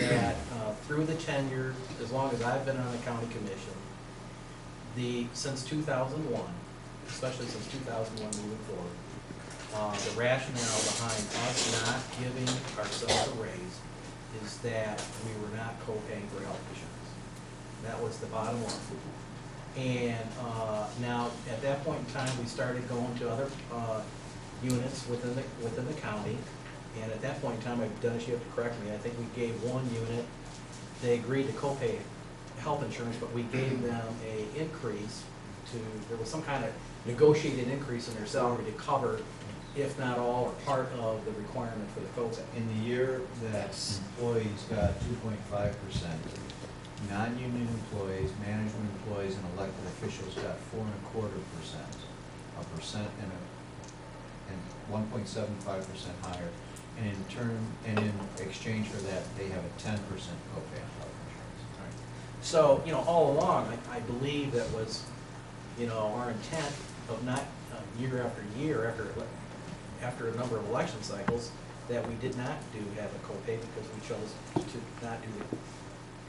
That through the tenure, as long as I've been on the county commission, since 2001, especially since 2001 moving forward, the rationale behind us not giving ourselves a raise is that we were not co-paying for health insurance. That was the bottom line. And now, at that point in time, we started going to other units within the county. And at that point in time, Dennis, you have to correct me, I think we gave one unit, they agreed to co-pay health insurance, but we gave them a increase there was some kind of negotiated increase in their salary to cover, if not all, or part of the requirement for the co-pay. In the year that employees got 2.5%, non-union employees, management employees, and elected officials got 4.25%, a percent and 1.75% higher. And in exchange for that, they have a 10% copay on health insurance. Right. So, you know, all along, I believe that was, you know, our intent of not year after year, after a number of election cycles, that we did not have a copay because we chose to not do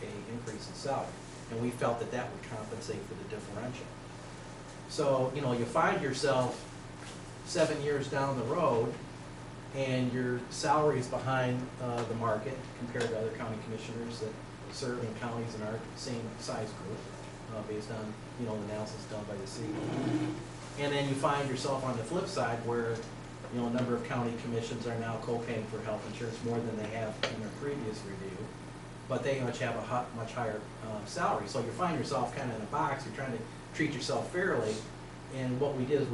a increase in salary. And we felt that that would compensate for the differential. So, you know, you find yourself 7 years down the road and your salary is behind the market compared to other county commissioners that serve in counties in our same size group, based on, you know, the analysis done by the city. And then you find yourself on the flip side where, you know, a number of county commissions are now co-paying for health insurance more than they have in their previous review, but they much have a much higher salary. So you find yourself kind of in a box. You're trying to treat yourself fairly, and what we did is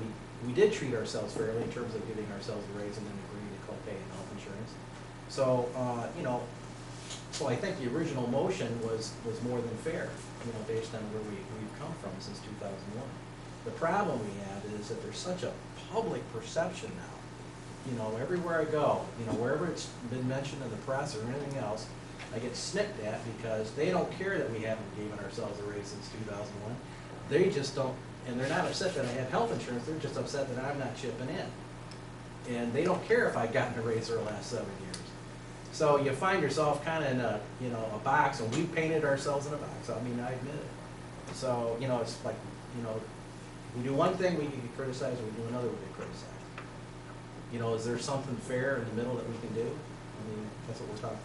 we did treat ourselves fairly in terms of giving ourselves a raise and then agreeing to co-pay and health insurance. So, you know, so I think the original motion was more than fair, you know, based on where we've come from since 2001. The problem we have is that there's such a public perception now. You know, everywhere I go, you know, wherever it's been mentioned in the press or anything else, I get snipped at because they don't care that we haven't given ourselves a raise since 2001. They just don't, and they're not upset that I have health insurance, they're just upset that I'm not chipping in. And they don't care if I've gotten a raise for the last 7 years. So you find yourself kind of in a, you know, a box, and we painted ourselves in a box. I mean, I admit it. So, you know, it's like, you know, we do one thing, we get criticized, and we do another, we get criticized. you know, is there something fair in the middle that we can do? I mean, that's what we're talking.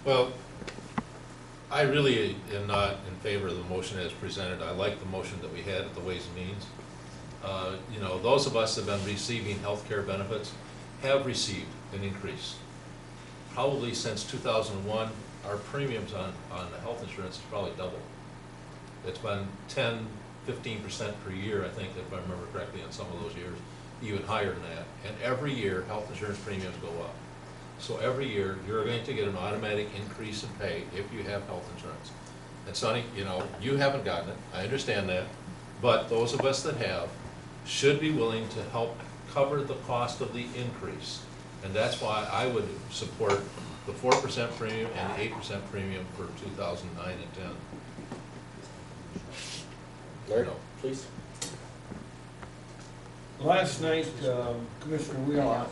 Well, I really am not in favor of the motion as presented. I like the motion that we had at the Ways and Means. You know, those of us that have been receiving health care benefits have received an increase. Probably since 2001, our premiums on the health insurance has probably doubled. It's been 10–15% per year, I think, if I remember correctly, in some of those years, even higher than that. And every year, health insurance premiums go up. So every year, you're going to get an automatic increase in pay if you have health insurance. And Sonny, you know, you haven't gotten it, I understand that, but those of us that have should be willing to help cover the cost of the increase. And that's why I would support the 4% premium and the 8% premium for 2009 and 10. Larry, please. Last night, Commissioner Wheelock,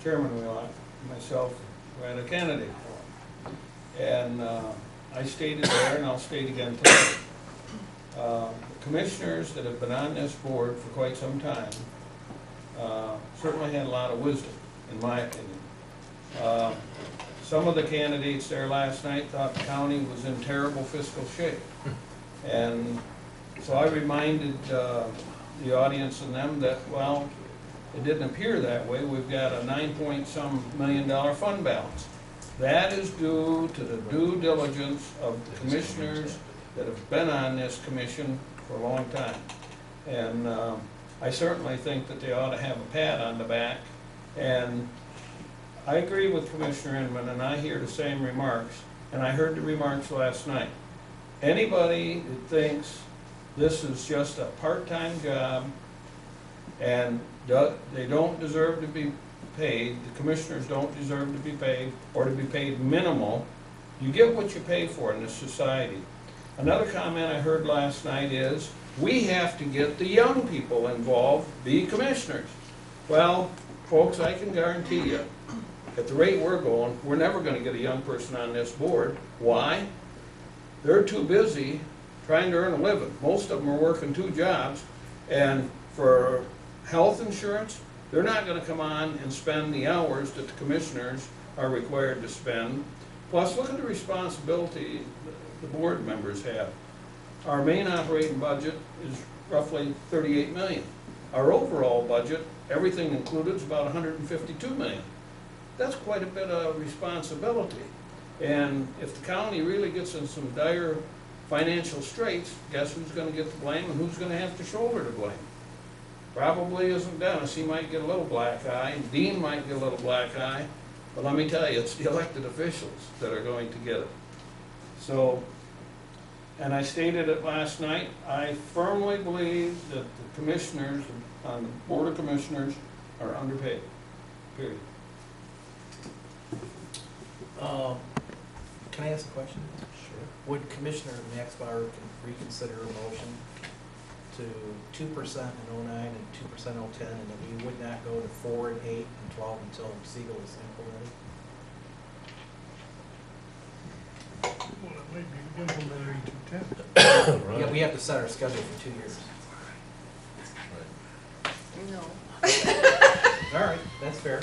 Chairman Wheelock, myself, were at a candidate forum. And I stated there, and I'll state again today, the commissioners that have been on this board for quite some time certainly had a lot of wisdom, in my opinion. Some of the candidates there last night thought the county was in terrible fiscal shape. And so I reminded the audience and them that, well, it didn't appear that way. We've got a $9-point-some million fund balance. That is due to the due diligence of the commissioners that have been on this commission for a long time. And I certainly think that they ought to have a pat on the back. And I agree with Commissioner Inman, and I hear the same remarks, and I heard the remarks last night. Anybody that thinks this is just a part-time job and they don't deserve to be paid, the commissioners don't deserve to be paid, or to be paid minimal, you get what you pay for in this society. Another comment I heard last night is, we have to get the young people involved, be commissioners. Well, folks, I can guarantee you, at the rate we're going, we're never going to get a young person on this board. Why? They're too busy trying to earn a living. Most of them are working 2 jobs, and for health insurance, they're not going to come on and spend the hours that the commissioners are required to spend. Plus, look at the responsibility the board members have. Our main operating budget is roughly $38 million. Our overall budget, everything included, is about $152 million. That's quite a bit of responsibility. And if the county really gets in some dire financial straits, guess who's going to get the blame and who's going to have to shoulder the blame? Probably isn't Dennis. He might get a little black eye. Dean might get a little black eye. But let me tell you, it's the elected officials that are going to get it. So, and I stated it last night, I firmly believe that the commissioners on the Board of Commissioners are underpaid, period. Can I ask a question? Sure. Would Commissioner Maxbauer reconsider a motion to 2% in 09 and 2% in 010, and that we would not go to 4 and 8 and 12 until Siegel is implemented? Well, it may be implemented in 210. Yeah, we have to set our schedule for 2 years. No. All right, that's fair.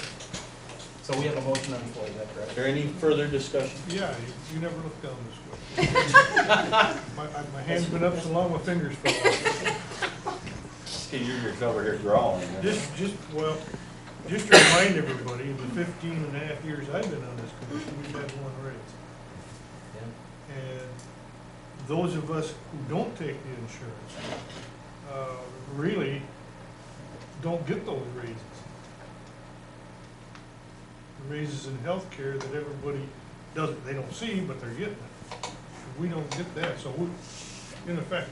So we have a motion on the floor, is that correct? Is there any further discussion? Yeah, you never look down this way. My hand's been up so long, my fingers fell off. You're over here growling. Just to remind everybody, in the 15.5 years I've been on this commission, we've had 1 raise. Yeah. And those of us who don't take the insurance, really don't get those raises. The raises in healthcare that everybody doesn't, they don't see, but they're getting it. We don't get that, so we, in effect,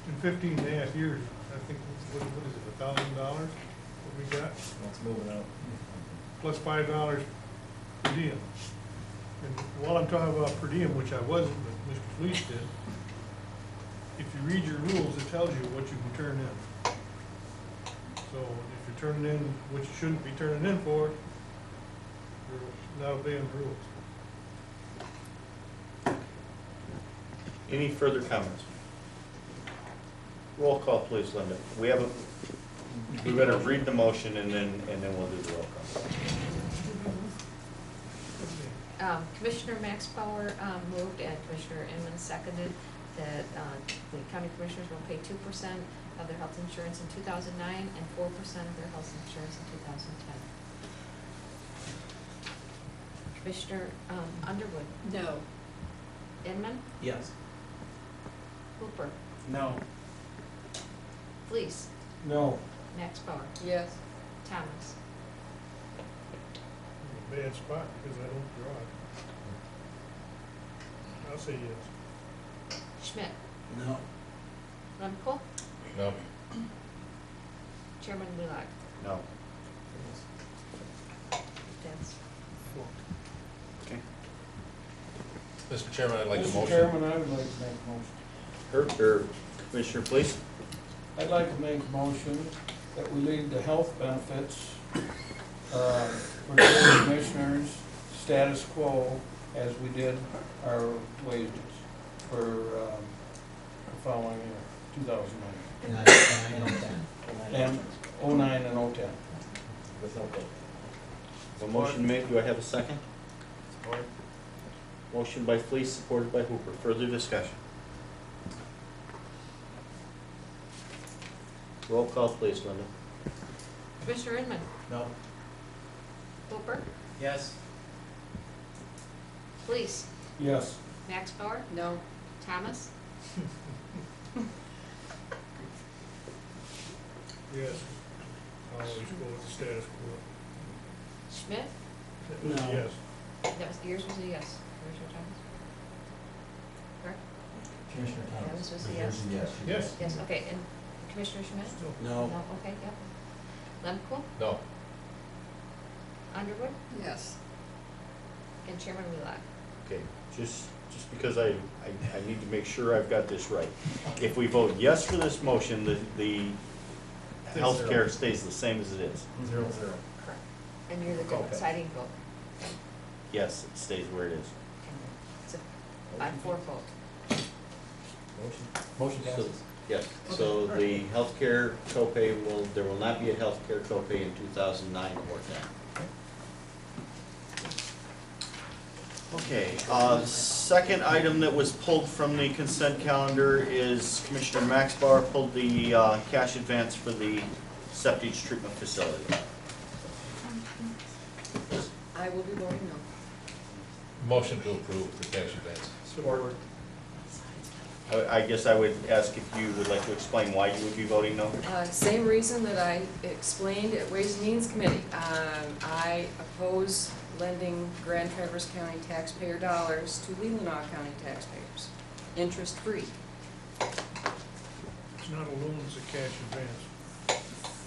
in 15.5 years, I think, what is it, $1,000 what we got? Let's move it up. Plus $5 per diem. And while I'm talking about per diem, which I wasn't, but Mr. Fleece did, if you read your rules, it tells you what you can turn in. So if you're turning in what you shouldn't be turning in for, you're not obeying the rules. Any further comments? Roll call, please, Linda. We have a We better read the motion and then we'll do the roll call. Commissioner Max Power moved and Commissioner Inman seconded that the county commissioners will pay 2% of their health insurance in 2009 and 4% of their health insurance in 2010. Commissioner Underwood, No. Inman, Yes. Hooper, No. Fleece, No. Max Power, Yes. Thomas. I'm in a bad spot because I don't drive. I'll say yes. Schmidt, No. Lemko, No. Chairman Wheelock. No. That's Okay. Mr. Chairman, I'd like a Mr. motion. Chairman, I would like to make a motion. Herb, or Commissioner, please? I'd like to make a motion that we leave the health benefits for the commissioners status quo as we did our wages for the following year, 2009. And 09 and 010. With no pay. A motion made, do I have a second? Support. Motion by Fleece, supported by Hooper. Further discussion? Roll call, please, Linda. Commissioner Inman, No. Hooper, Yes. Fleece, Yes. Max Power, No. Thomas, Yes. I'll always go with the status quo. Schmidt. That was a No. yes. That was, yours was a yes, Commissioner Thomas? Correct? Commissioner That Thomas. was a yes. Yes. Yes, okay, and Commissioner Schmidt? No. No, okay, yep. Lemko, No. Underwood, Yes. and Chairman Wheelock. Okay, just because I need to make sure I've got this right. If we vote yes for this motion, the healthcare stays the same as it is. 0-0. Correct. And you're the Okay. deciding vote. Yes, it stays where it is. It's a 5-4 vote. Motion So- passes. Yes, so the healthcare copay there will not be a healthcare copay in 2009 or 10. Okay, second item that was pulled from the consent calendar is Commissioner Max Bauer pulled the cash advance for the septic treatment facility. I will be voting no. Motion to approve the cash advance. Support. I guess I would ask if you would like to explain why you would be voting no? Same reason that I explained at Ways and Means Committee. I oppose lending Grand Traverse County taxpayer dollars to Leelanau County taxpayers, interest-free. It's not a loan, it's a cash advance.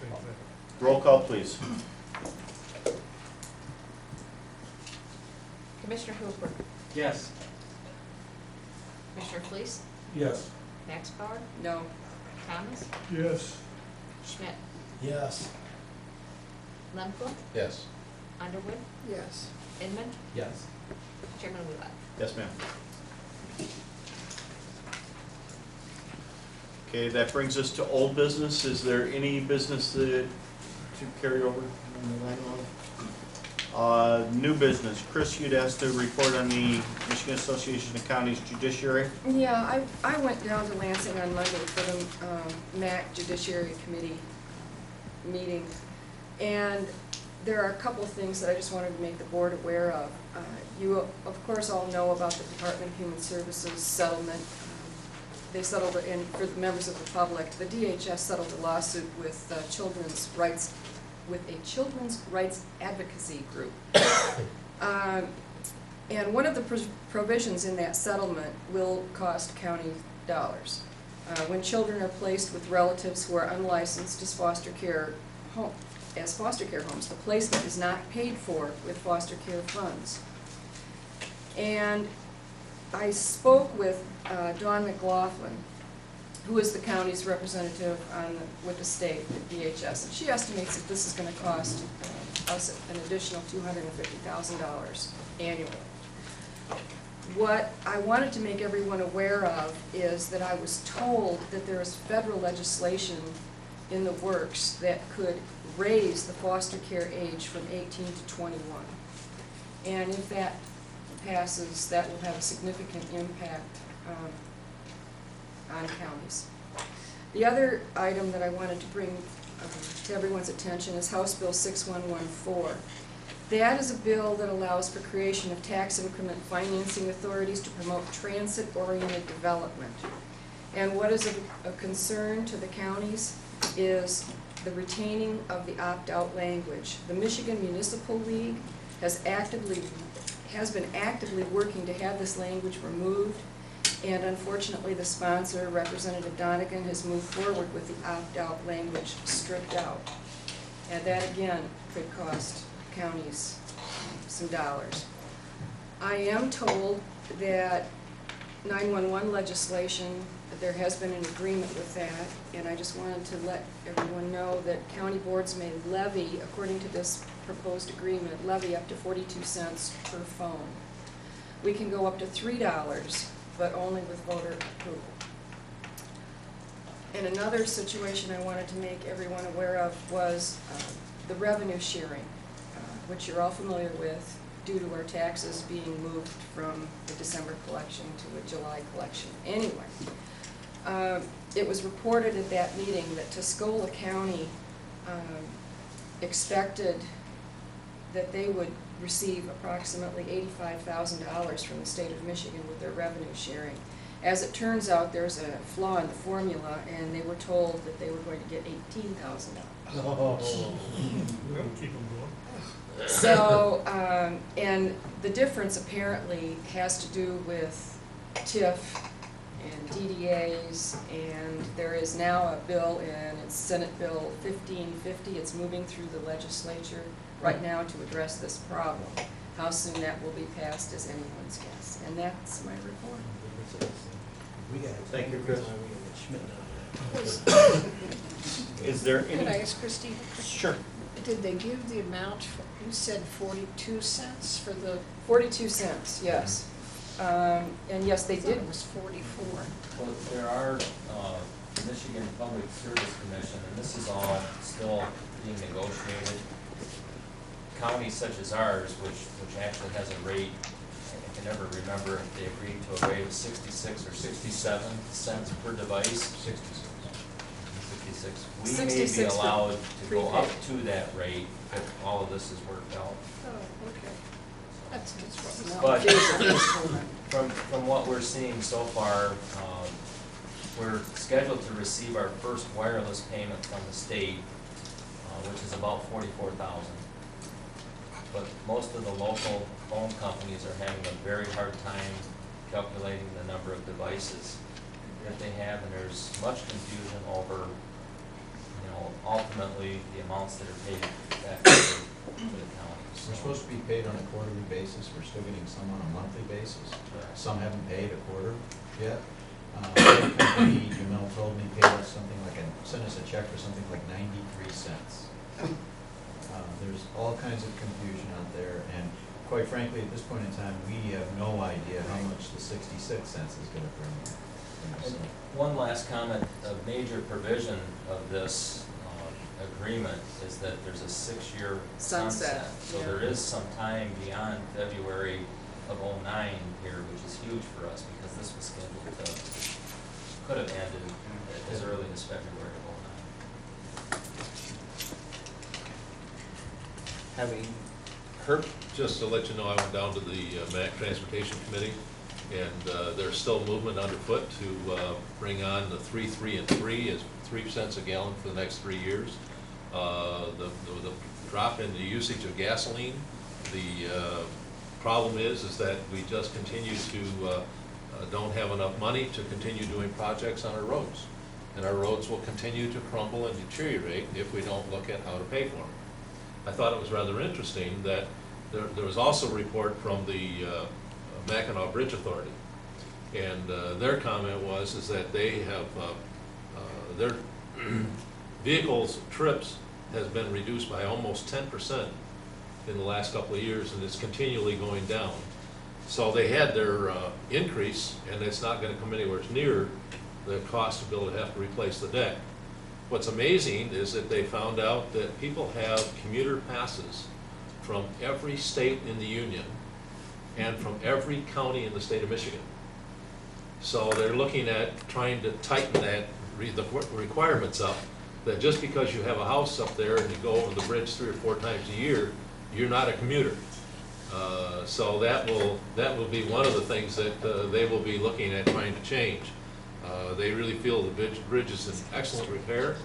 Same thing. Roll call, please. Commissioner Hooper, Yes. Commissioner Fleece, Yes. Max Power, No. Thomas, Yes. Schmidt, Yes. Lemko, Yes. Underwood, Yes. Inman, Yes. Chairman Wheelock. Yes, ma'am. Okay, that brings us to old business. Is there any business to carry over? New business. Chris, you'd asked to report on the Michigan Association of Counties Judiciary. Yeah, I went down to Lansing on Monday for the MAC Judiciary Committee meeting, and there are a couple of things that I just wanted to make the board aware of. You, of course, all know about the Department of Human Services settlement. They settled, and for the members of the public, the DHS settled a lawsuit with children's rights advocacy group. And one of the provisions in that settlement will cost county dollars. When children are placed with relatives who are unlicensed as foster care homes, the placement is not paid for with foster care funds. And I spoke with Dawn McLaughlin, who is the county's representative with the state at DHS, and she estimates that this is going to cost us an additional $250,000 annually. What I wanted to make everyone aware of is that I was told that there is federal legislation in the works that could raise the foster care age from 18 to 21. And if that passes, that will have a significant impact on counties. The other item that I wanted to bring to everyone's attention is House Bill 6114. That is a bill that allows for creation of tax increment financing authorities to promote transit-oriented development. And what is a concern to the counties is the retaining of the opt-out language. The Michigan Municipal League has been actively working to have this language removed, and unfortunately the sponsor, Representative Donegan, has moved forward with the opt-out language stripped out. And that again could cost counties some dollars. I am told that 911 legislation, there has been an agreement with that, and I just wanted to let everyone know that county boards may levy, according to this proposed agreement, levy up to 42 cents per phone. We can go up to $3, but only with voter approval. And another situation I wanted to make everyone aware of was the revenue sharing, which you're all familiar with due to our taxes being moved from the December collection to a July collection. Anyway, it was reported at that meeting that Tuscola County expected that they would receive approximately $85,000 from the state of Michigan with their revenue sharing. As it turns out, there's a flaw in the formula, and they were told that they were going to get $18,000. That'll keep them going. So, and the difference apparently has to do with TIF and DDAs, and there is now a bill in, it's Senate Bill 1550, it's moving through the legislature right now to address this problem. How soon that will be passed is anyone's guess, and that's my report. Thank you, Chris. Was- Is there Could I any? ask Christine? Sure. Did they give the amount, you said 42 cents for the? 42 cents, yes. And yes, they I thought did. it was 44. Well, there are, Michigan Public Service Commission, and this is all still being negotiated. Counties such as ours, which actually has a rate, I can never remember if they agreed to a rate of 66 or 67 cents per device. 66. We may be 66 for allowed to go up prepaid. to that rate if all of this is worked out. Oh, okay. That's just No, But Jesus. from what we're seeing so far, we're scheduled to receive our first wireless payment from the state, which is about $44,000. But most of the local phone companies are having a very hard time calculating the number of devices that they have, and there's much confusion over, ultimately the amounts that are paid back to the counties. We're supposed to be paid on a quarterly basis, we're still getting some on a monthly basis. Some haven't paid a quarter yet. One company, Jamel told me, paid us something like, sent us a check for something like 93 cents. There's all kinds of confusion out there, and quite frankly, at this point in time, we have no idea how much the 66 cents is gonna bring in. And one last comment, a major provision of this agreement is that there's a 6-year sunset. So yeah. there is some time beyond February of '09 here, which is huge for us because this was scheduled to, could have ended as early as February of '09. Having Herb? Just to let you know, I went down to the MAC Transportation Committee, and there's still movement underfoot to bring on the 3, 3, and 3 is 3 cents a gallon for the next 3 years. The drop in the usage of gasoline, the problem is that we just continue to don't have enough money to continue doing projects on our roads. And our roads will continue to crumble and deteriorate if we don't look at how to pay for them. I thought it was rather interesting that there was also a report from the Mackinac Bridge Authority, and their comment was that they have their vehicles trips has been reduced by almost 10% in the last couple of years, and it's continually going down. So they had their increase, and it's not gonna come anywhere near the cost to build, have to replace the deck. What's amazing is that they found out that people have commuter passes from every state in the union and from every county in the state of Michigan. So they're looking at trying to tighten that, the requirements up, that just because you have a house up there and you go over the bridge 3 or 4 times a year, you're not a commuter. So that will be one of the things that they will be looking at trying to change. They really feel the bridge is in excellent repair,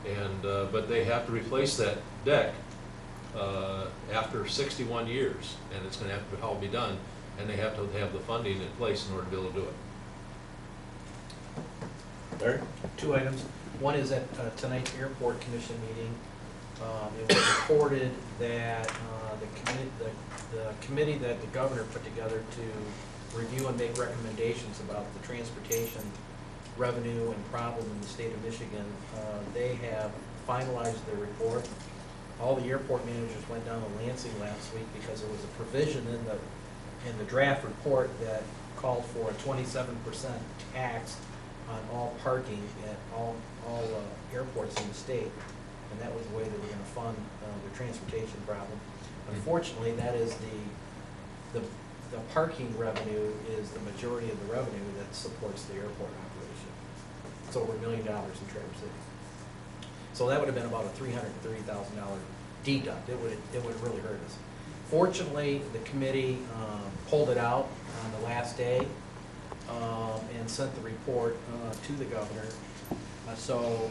and but they have to replace that deck after 61 years, and it's going to have to all be done, and they have to have the funding in place in order to be able to do it. Larry? 2 items. One is at tonight's airport commission meeting. It was reported that the committee that the governor put together to review and make recommendations about the transportation revenue and problem in the state of Michigan, they have finalized their report. All the airport managers went down to Lansing last week because there was a provision in the draft report that called for a 27% tax on all parking at all airports in the state, and that was the way they were going to fund the transportation problem. Unfortunately, that is the parking revenue is the majority of the revenue that supports the airport operation. It's over $1 million in Traverse City. So that would have been about a $330,000 deduct. It would really hurt us. Fortunately, the committee pulled it out on the last day and sent the report to the governor. So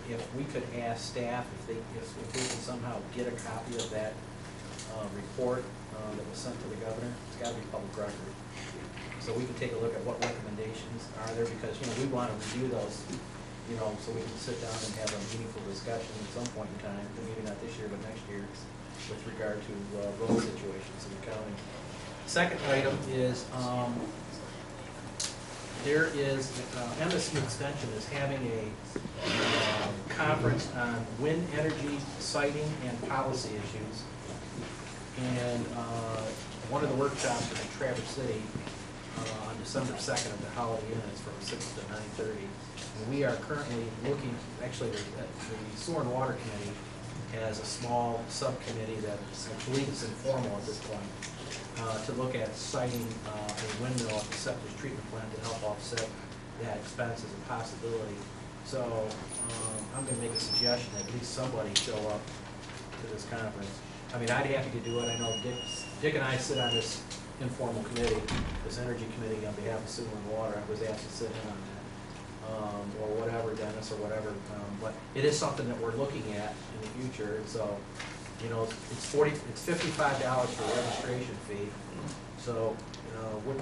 if we could ask staff if we can somehow get a copy of that report that was sent to the governor, it's got to be public record. So we can take a look at what recommendations are there, because we want to review those, so we can sit down and have a meaningful discussion at some point in time, maybe not this year but next year, with regard to road situations in the county. Second item is there is MSU Extension is having a conference on wind energy siting and policy issues. And one of the workshops is in Traverse City on December 2nd at the Holiday Inn. It's from 6 to 9:30. And we are currently looking, actually the Sewer and Water Committee has a small subcommittee that I believe is informal at this point, to look at siting a windmill at the septic treatment plant to help offset that expense as a possibility. So I'm going to make a suggestion that at least somebody show up to this conference. I mean, I'd be happy to do it. I know Dick and I sit on this informal committee, this energy committee on behalf of Sewer and Water. I was asked to sit in on that, or whatever, Dennis, or whatever. But it is something that we're looking at in the future. And so, it's $55 for the registration fee. So,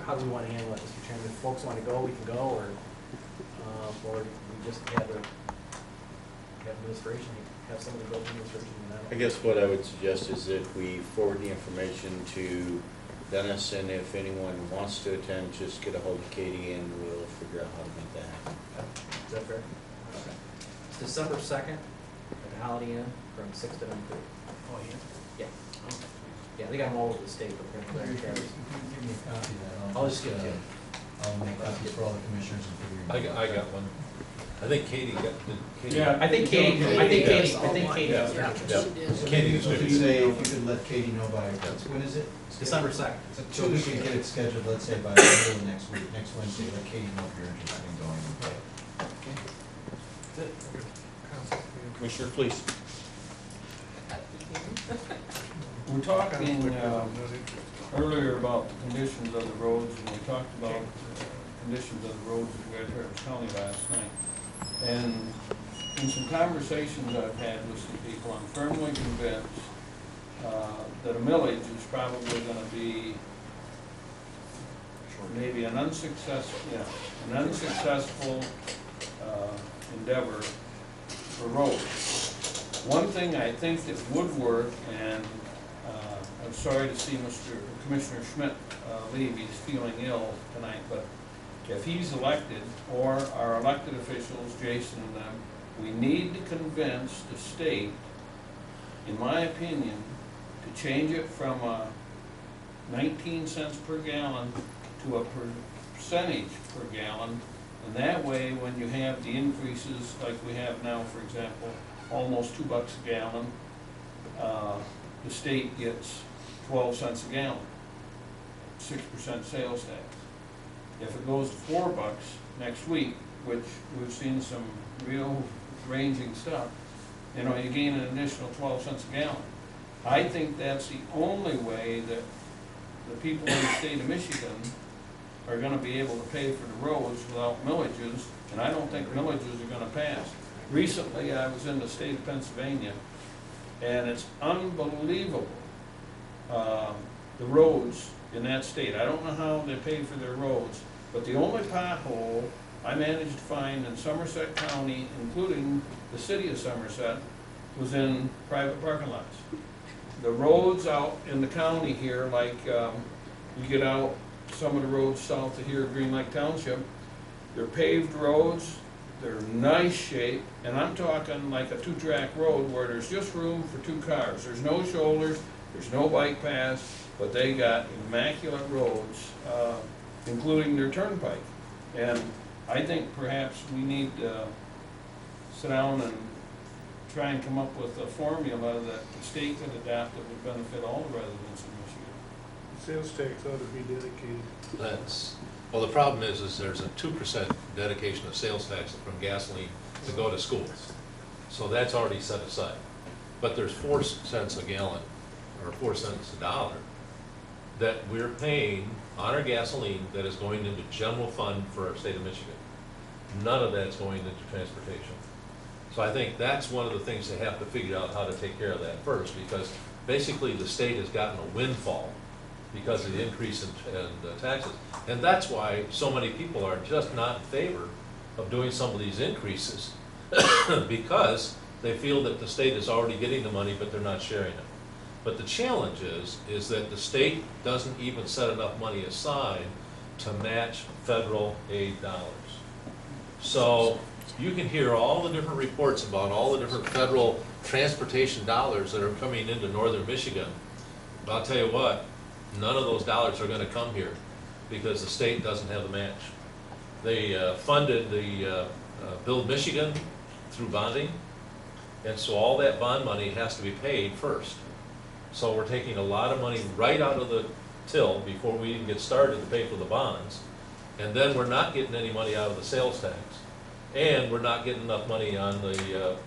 how do we want to handle it, Mr. Chairman? If folks want to go, we can go, or we just have administration, have somebody go to administration. I guess what I would suggest is that we forward the information to Dennis, and if anyone wants to attend, just get a hold of Katie and we'll figure out how to make that happen. Is that fair? Okay. It's December 2nd at the Holiday Inn from 6 to 9:30. Oh, yeah? Yeah. Yeah, they got them all over the state, but we're going to clear Traverse. Give me a copy of that. I'll just give it to you. I'll make copies for all the commissioners and for your. I got one. I think Katie got, Katie? Yeah. I think Katie. Yeah. Katie, She so if did. you say, if you could let Katie know by, when is it? December 2nd. So we can get it scheduled, let's say by the middle of next week, next Wednesday, let Katie know if you're interested in going. Commissioner, please. We're talking earlier about the conditions of the roads, and we talked about conditions of the roads that we had here in County last night. And in some conversations I've had with some people, I'm firmly convinced that a millage is probably going to be maybe an unsuccessful endeavor for roads. One thing I think that would work, and I'm sorry to see Commissioner Schmidt leave, he's feeling ill tonight, but if he's elected, or our elected officials, Jason and them, we need to convince the state, in my opinion, to change it from a 19 cents per gallon to a percentage per gallon. And that way, when you have the increases like we have now, for example, almost $2 a gallon, the state gets 12 cents a gallon, 6% sales tax. If it goes to $4 next week, which we've seen some real ranging stuff, you know, you gain an additional 12 cents a gallon. I think that's the only way that the people in the state of Michigan are gonna be able to pay for the roads without millages, and I don't think millages are gonna pass. Recently, I was in the state of Pennsylvania, and it's unbelievable, the roads in that state. I don't know how they pay for their roads, but the only pothole I managed to find in Somerset County, including the city of Somerset, was in private parking lots. The roads out in the county here, like you get out some of the roads south of here, Green Lake Township, they're paved roads, they're nice shape, and I'm talking like a 2-track road where there's just room for 2 cars. There's no shoulders, there's no bike paths, but they got immaculate roads, including their turnpike. And I think perhaps we need to sit down and try and come up with a formula that the state could adopt that would benefit all the residents in Michigan. Sales tax ought to be dedicated. Well, the problem is there's a 2% dedication of sales tax from gasoline to go to schools. So that's already set aside. But there's 4 cents a gallon, or 4 cents a dollar, that we're paying on our gasoline that is going into general fund for our state of Michigan. None of that's going into transportation. So I think that's one of the things they have to figure out how to take care of that first, because basically the state has gotten a windfall because of the increase in taxes. And that's why so many people are just not in favor of doing some of these increases, because they feel that the state is already getting the money, but they're not sharing it. But the challenge is that the state doesn't even set enough money aside to match federal aid dollars. So you can hear all the different reports about all the different federal transportation dollars that are coming into northern Michigan. But I'll tell you what, none of those dollars are gonna come here because the state doesn't have the match. They funded the Build Michigan through bonding, and so all that bond money has to be paid first. So we're taking a lot of money right out of the till before we even get started to pay for the bonds, and then we're not getting any money out of the sales tax, and we're not getting enough money on the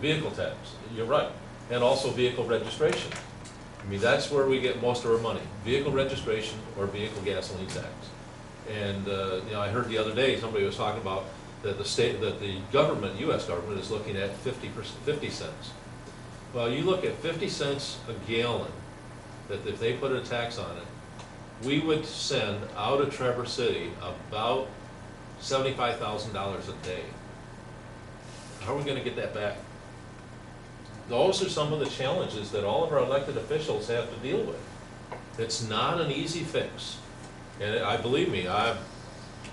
vehicle tax. You're right, and also vehicle registration. I mean, that's where we get most of our money: vehicle registration or vehicle gasoline tax. And you know, I heard the other day somebody was talking about that the government, U.S. government, is looking at 50 cents. Well, you look at 50 cents a gallon, that if they put a tax on it, we would send out of Traverse City about $75,000 a day. How are we going to get that back? Those are some of the challenges that all of our elected officials have to deal with. It's not an easy fix. And believe me,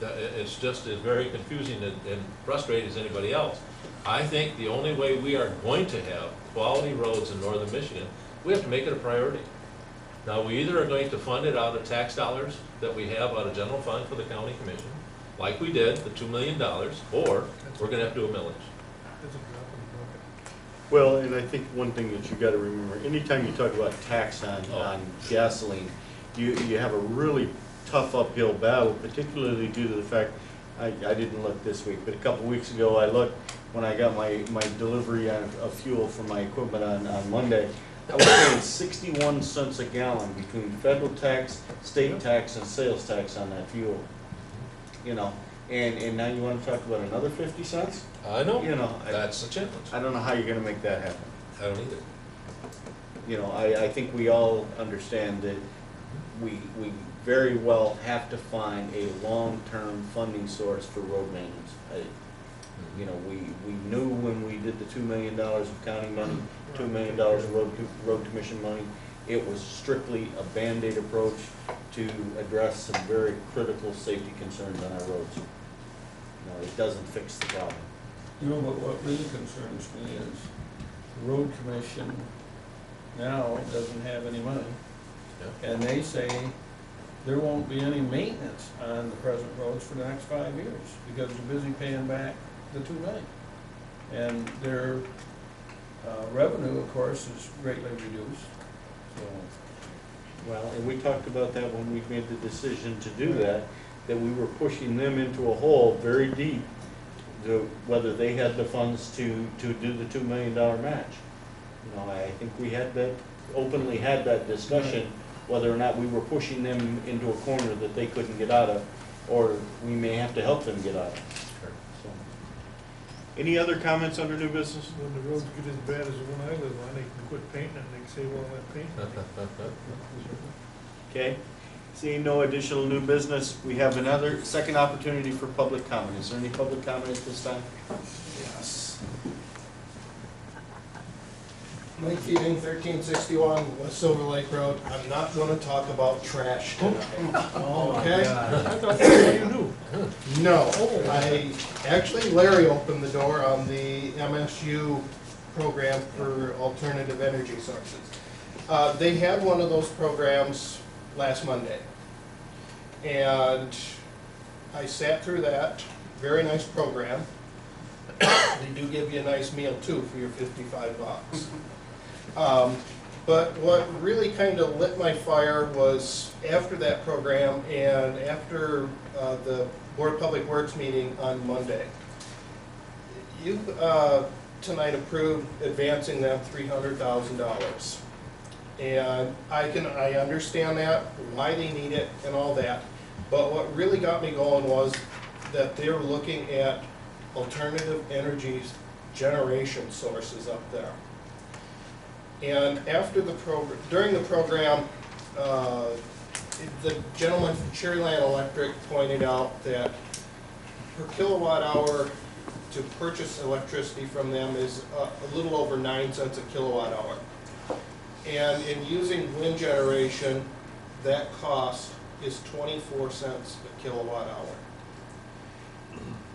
it's just as very confusing and frustrating as anybody else. I think the only way we are going to have quality roads in northern Michigan, we have to make it a priority. Now, we either are going to fund it out of tax dollars that we have out of general fund for the county commission, like we did, the $2 million, or we're going to have to do a millage. That's a drop in the bucket. Well, and I think one thing that you got to remember, anytime you talk about tax on gasoline, you have a really tough uphill battle, particularly due to the fact, I didn't look this week, but a couple weeks ago I looked when I got my delivery of fuel for my equipment on Monday. I was paying 61 cents a gallon between federal tax, state tax, and sales tax on that fuel. You know, and now you want to talk about another 50 cents? I know. You know, that's a challenge. I don't know how you're going to make that happen. I don't either. You know, I think we all understand that we very well have to find a long-term funding source for road maintenance. You know, we knew when we did the $2 million of county money, $2 million of road commission money, it was strictly a Band-Aid approach to address some very critical safety concerns on our roads. You know, it doesn't fix the problem. You know, but what really concerns me is the road commission now doesn't have any money And they say there won't be any maintenance on the present roads for the next 5 years because they're busy paying back the $2 million. And their revenue, of course, is greatly reduced, so. Well, and we talked about that when we made the decision to do that we were pushing them into a hole very deep, whether they had the funds to do the $2 million match. You know, I think we had that, openly had that discussion, whether or not we were pushing them into a corner that they couldn't get out of, or we may have to help them get out of. So, any other comments under new business? When the roads get as bad as the one I live on, they can quit painting it, and they can save all that paint. Okay, seeing no additional new business, we have another second opportunity for public comment. Is there any public comment at this time? Yes. Mike Keating, 1361 West Silver Lake Road. I'm not going to talk about trash tonight. Okay? I thought that's what you do. No. Actually, Larry opened the door on the MSU program for alternative energy sources. They had one of those programs last Monday. And I sat through that. Very nice program. They do give you a nice meal too for your $55. But what really kind of lit my fire was after that program and after the Board of Public Works meeting on Monday. You tonight approved advancing them $300,000. And I understand that, why they need it and all that. But what really got me going was that they were looking at alternative energy generation sources up there. And after the during the program, the gentleman from Cherryland Electric pointed out that per kilowatt hour to purchase electricity from them is a little over 9 cents a kilowatt hour. And in using wind generation, that cost is 24 cents a kilowatt hour.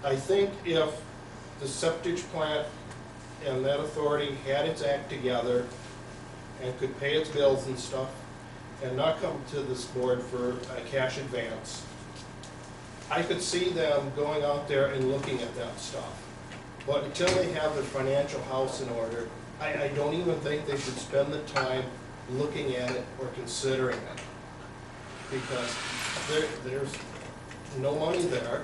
I think if the septic plant and that authority had its act together and could pay its bills and stuff and not come to this board for a cash advance, I could see them going out there and looking at that stuff. But until they have their financial house in order, I don't even think they should spend the time looking at it or considering it. Because there's no money there.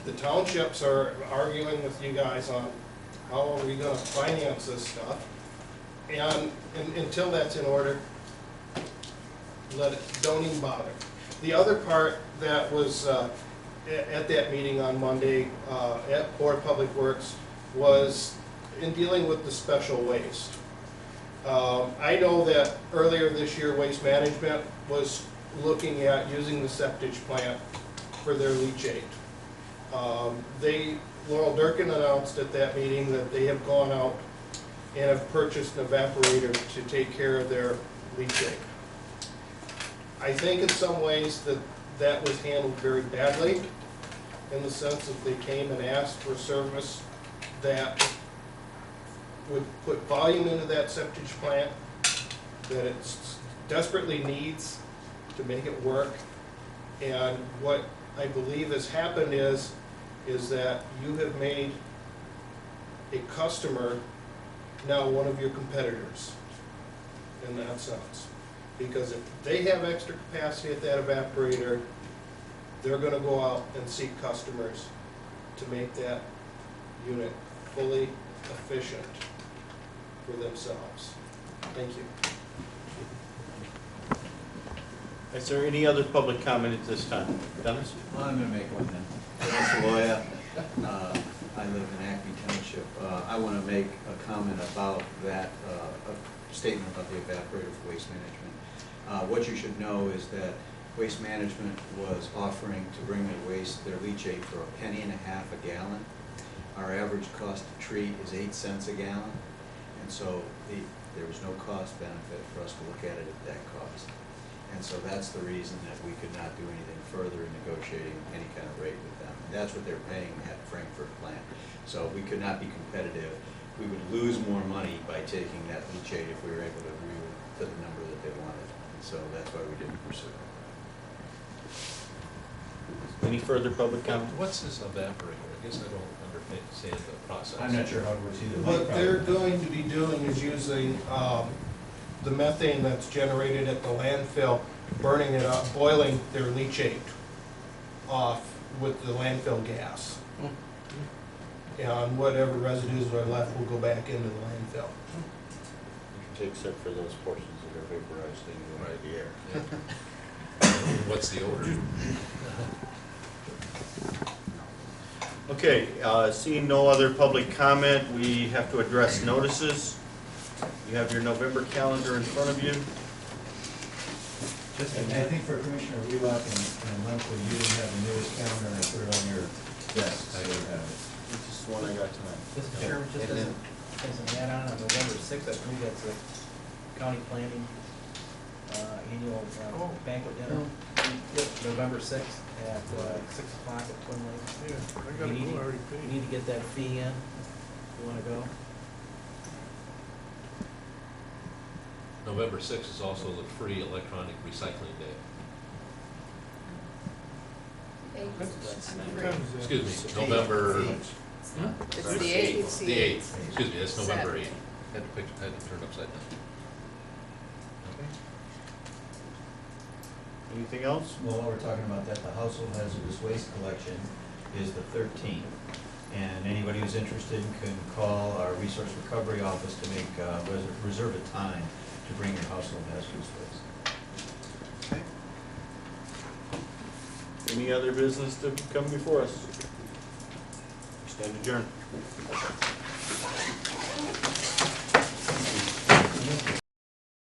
The townships are arguing with you guys on how are we going to finance this stuff. And until that's in order, don't even bother. The other part that was at that meeting on Monday at Board of Public Works was in dealing with the special waste. I know that earlier this year Waste Management was looking at using the septic plant for their leachate. Laurel Durkin announced at that meeting that they have gone out and have purchased an evaporator to take care of their leachate. I think in some ways that was handled very badly, in the sense that they came and asked for service that would put volume into that septic plant that it desperately needs to make it work. And what I believe has happened is that you have made a customer now one of your competitors in that sense. Because if they have extra capacity at that evaporator, they're going to go out and seek customers to make that unit fully efficient for themselves. Thank you. Is there any other public comment at this time? Dennis? Well, I'm going to make one then. Dennis Aloya, I live in Acme Township. I want to make a comment about that, a statement about the evaporator for Waste Management. What you should know is that Waste Management was offering to bring their leachate for $0.015 a gallon. Our average cost to treat is 8 cents a gallon, and so there was no cost benefit for us to look at it at that cost. And so that's the reason that we could not do anything further in negotiating any kind of rate with them. And that's what they're paying at Frankfurt plant. So we could not be competitive. We would lose more money by taking that leachate if we were able to agree to the number that they wanted. so that's why we didn't pursue it. Any further public comment? What's this evaporator? I guess I don't understand the process. I'm not sure how to proceed. What they're going to be doing is using the methane that's generated at the landfill, burning it up, boiling their leachate off with the landfill gas. And whatever residues are left will go back into the landfill. Except for those portions that are vaporized, they go into the air. What's the odor? Okay, seeing no other public comment, we have to address notices. You have your November calendar in front of you. Just, and I think for Commissioner Wheelock and Lemke, you didn't have the newest calendar, and I put it on your desk. I don't have it. This is one I got tonight. Mr. Chairman, just as an add-on, on November sixth, I believe that's a county planning, annual banquet dinner. November sixth at, 6 o'clock at Twin Lakes. Yeah, I got You it already You paid. need to get that fee in, if you wanna go. November 6th is also the free electronic recycling day. Excuse me, November, It's the 8th. the 8th, excuse me, that's November 8th. Had to turn it upside down. Anything else? Well, while we're talking about that, the household hazardous waste collection is the 13th. And anybody who's interested can call our resource recovery office to make, reserve a time to bring your household hazardous waste. Okay. Any other business to come before us? Stand adjourned.